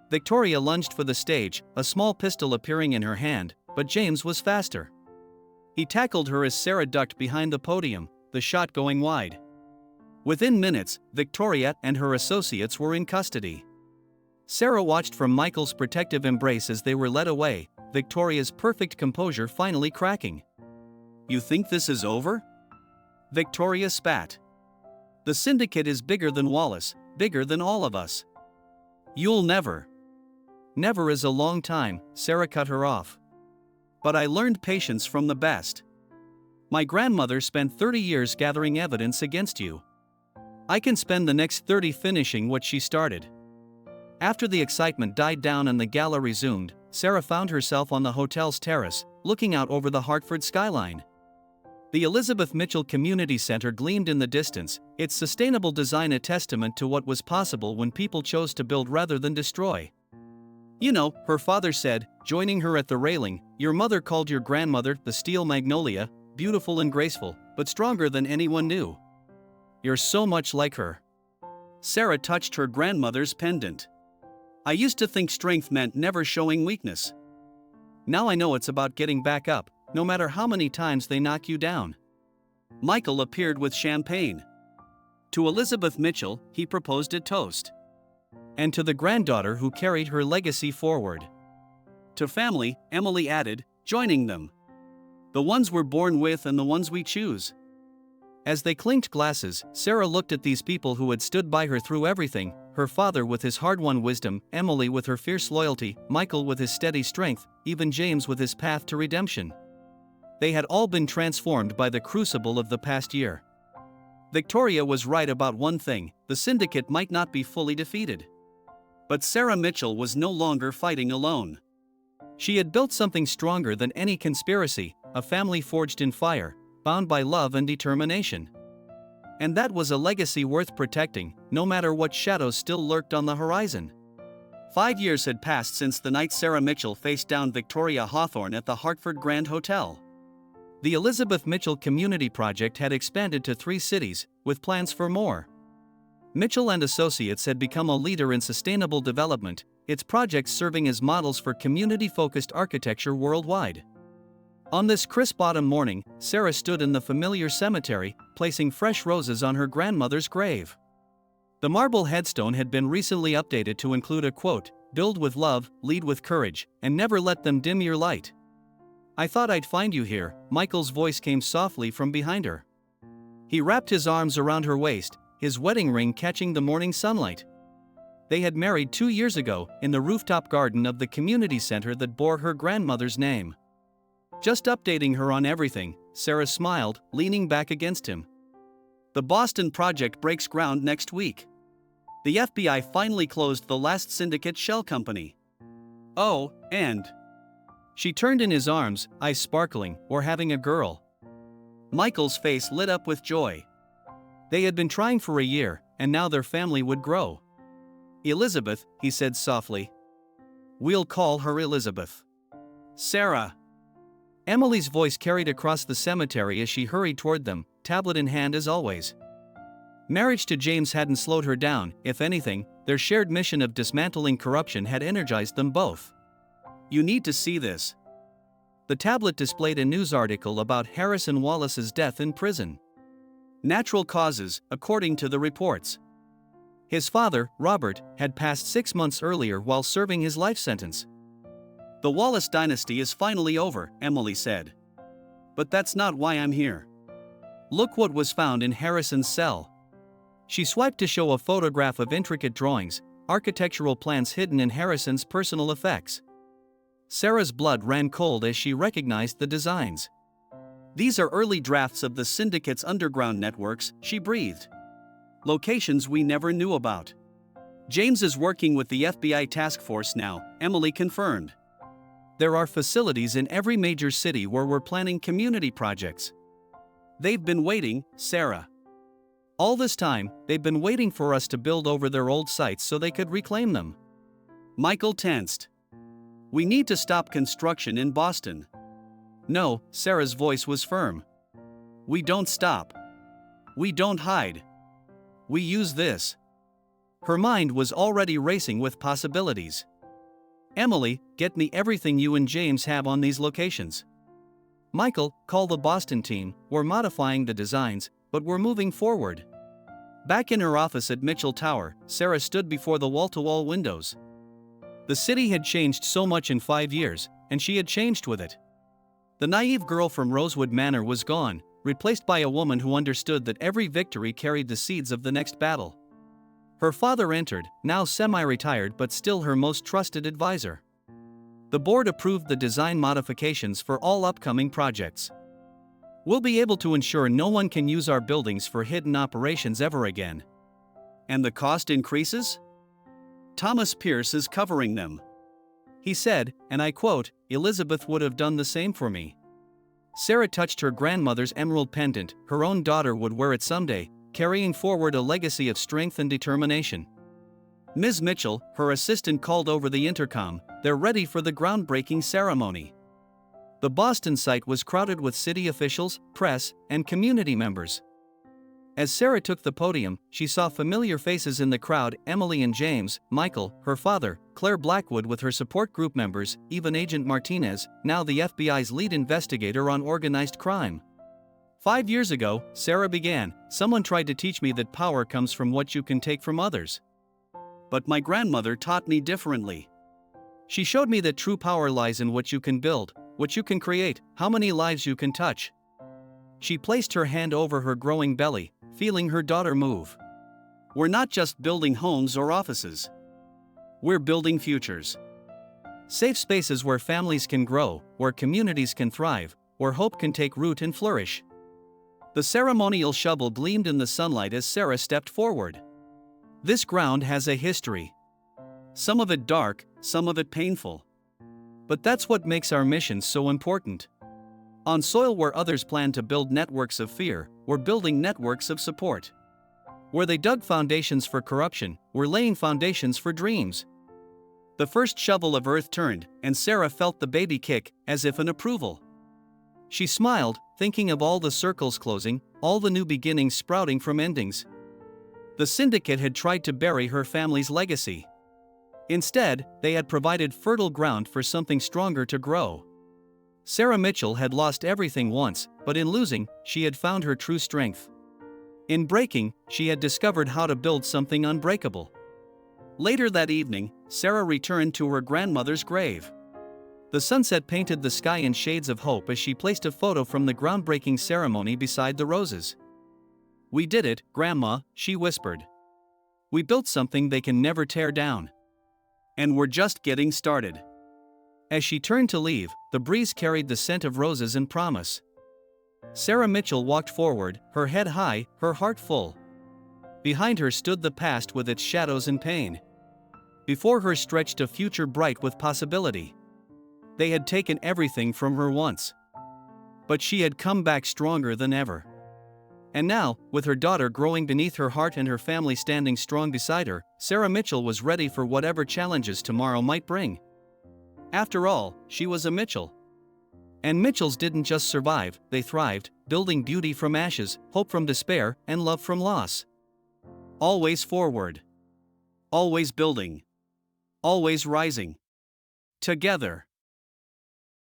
Victoria lunged for the stage, a small pistol appearing in her hand, but James was faster. He tackled her as Sarah ducked behind the podium, the shot going wide. Within minutes, Victoria and her associates were in custody. Sarah watched from Michael's protective embrace as they were led away, Victoria's perfect composure finally cracking. You think this is over? Victoria spat. The syndicate is bigger than Wallace, bigger than all of us. You'll never. Never is a long time, Sarah cut her off. But I learned patience from the best. My grandmother spent 30 years gathering evidence against you. I can spend the next 30 finishing what she started. After the excitement died down and the gala resumed, Sarah found herself on the hotel's terrace, looking out over the Hartford skyline. The Elizabeth Mitchell Community Center gleamed in the distance, its sustainable design a testament to what was possible when people chose to build rather than destroy. You know, her father said, joining her at the railing, your mother called your grandmother the steel magnolia, beautiful and graceful, but stronger than anyone knew. You're so much like her. Sarah touched her grandmother's pendant. I used to think strength meant never showing weakness. Now I know it's about getting back up, no matter how many times they knock you down. Michael appeared with champagne. To Elizabeth Mitchell, he proposed a toast. And to the granddaughter who carried her legacy forward. To family, Emily added, joining them. The ones we're born with and the ones we choose. As they clinked glasses, Sarah looked at these people who had stood by her through everything, her father with his hard-won wisdom, Emily with her fierce loyalty, Michael with his steady strength, even James with his path to redemption. They had all been transformed by the crucible of the past year. Victoria was right about one thing, the syndicate might not be fully defeated. But Sarah Mitchell was no longer fighting alone. She had built something stronger than any conspiracy, a family forged in fire, bound by love and determination. And that was a legacy worth protecting, no matter what shadows still lurked on the horizon. 5 years had passed since the night Sarah Mitchell faced down Victoria Hawthorne at the Hartford Grand Hotel. The Elizabeth Mitchell Community Project had expanded to 3 cities, with plans for more. Mitchell and Associates had become a leader in sustainable development, its projects serving as models for community-focused architecture worldwide. On this crisp autumn morning, Sarah stood in the familiar cemetery, placing fresh roses on her grandmother's grave. The marble headstone had been recently updated to include a quote, "Build with love, lead with courage, and never let them dim your light." "I thought I'd find you here," Michael's voice came softly from behind her. He wrapped his arms around her waist, his wedding ring catching the morning sunlight. They had married 2 years ago, in the rooftop garden of the community center that bore her grandmother's name. Just updating her on everything, Sarah smiled, leaning back against him. The Boston project breaks ground next week. The FBI finally closed the last syndicate shell company. Oh, and... She turned in his arms, eyes sparkling, "We're having a girl." Michael's face lit up with joy. They had been trying for a year, and now their family would grow. "Elizabeth," he said softly. "We'll call her Elizabeth." "Sarah." Emily's voice carried across the cemetery as she hurried toward them, tablet in hand as always. Marriage to James hadn't slowed her down, if anything, their shared mission of dismantling corruption had energized them both. "You need to see this." The tablet displayed a news article about Harrison Wallace's death in prison. Natural causes, according to the reports. His father, Robert, had passed 6 months earlier while serving his life sentence. "The Wallace dynasty is finally over," Emily said. "But that's not why I'm here. Look what was found in Harrison's cell." She swiped to show a photograph of intricate drawings, architectural plans hidden in Harrison's personal effects. Sarah's blood ran cold as she recognized the designs. "These are early drafts of the syndicate's underground networks," she breathed. "Locations we never knew about." "James is working with the FBI task force now," Emily confirmed. There are facilities in every major city where we're planning community projects. They've been waiting, Sarah. All this time, they've been waiting for us to build over their old sites so they could reclaim them. Michael tensed. We need to stop construction in Boston. No, Sarah's voice was firm. We don't stop. We don't hide. We use this. Her mind was already racing with possibilities. Emily, get me everything you and James have on these locations. Michael, call the Boston team. We're modifying the designs, but we're moving forward. Back in her office at Mitchell Tower, Sarah stood before the wall-to-wall windows. The city had changed so much in 5 years, and she had changed with it. The naive girl from Rosewood Manor was gone, replaced by a woman who understood that every victory carried the seeds of the next battle. Her father entered, now semi-retired but still her most trusted advisor. The board approved the design modifications for all upcoming projects. We'll be able to ensure no one can use our buildings for hidden operations ever again. And the cost increases? Thomas Pierce is covering them. He said, and I quote, Elizabeth would have done the same for me. Sarah touched her grandmother's emerald pendant, her own daughter would wear it someday, carrying forward a legacy of strength and determination. Ms. Mitchell, her assistant, called over the intercom, they're ready for the groundbreaking ceremony. The Boston site was crowded with city officials, press, and community members. As Sarah took the podium, she saw familiar faces in the crowd: Emily and James, Michael, her father, Claire Blackwood with her support group members, even Agent Martinez, now the FBI's lead investigator on organized crime. 5 years ago, Sarah began, someone tried to teach me that power comes from what you can take from others. But my grandmother taught me differently. She showed me that true power lies in what you can build, what you can create, how many lives you can touch. She placed her hand over her growing belly, feeling her daughter move. We're not just building homes or offices. We're building futures. Safe spaces where families can grow, where communities can thrive, where hope can take root and flourish. The ceremonial shovel gleamed in the sunlight as Sarah stepped forward. This ground has a history. Some of it dark, some of it painful. But that's what makes our mission so important. On soil where others plan to build networks of fear, we're building networks of support. Where they dug foundations for corruption, we're laying foundations for dreams. The first shovel of earth turned, and Sarah felt the baby kick, as if in approval. She smiled, thinking of all the circles closing, all the new beginnings sprouting from endings. The syndicate had tried to bury her family's legacy. Instead, they had provided fertile ground for something stronger to grow. Sarah Mitchell had lost everything once, but in losing, she had found her true strength. In breaking, she had discovered how to build something unbreakable. Later that evening, Sarah returned to her grandmother's grave. The sunset painted the sky in shades of hope as she placed a photo from the groundbreaking ceremony beside the roses. "We did it, Grandma," she whispered. "We built something they can never tear down. And we're just getting started." As she turned to leave, the breeze carried the scent of roses and promise. Sarah Mitchell walked forward, her head high, her heart full. Behind her stood the past with its shadows and pain. Before her stretched a future bright with possibility. They had taken everything from her once. But she had come back stronger than ever. And now, with her daughter growing beneath her heart and her family standing strong beside her, Sarah Mitchell was ready for whatever challenges tomorrow might bring. After all, she was a Mitchell. And Mitchells didn't just survive, they thrived, building beauty from ashes, hope from despair, and love from loss. Always forward. Always building. Always rising. Together.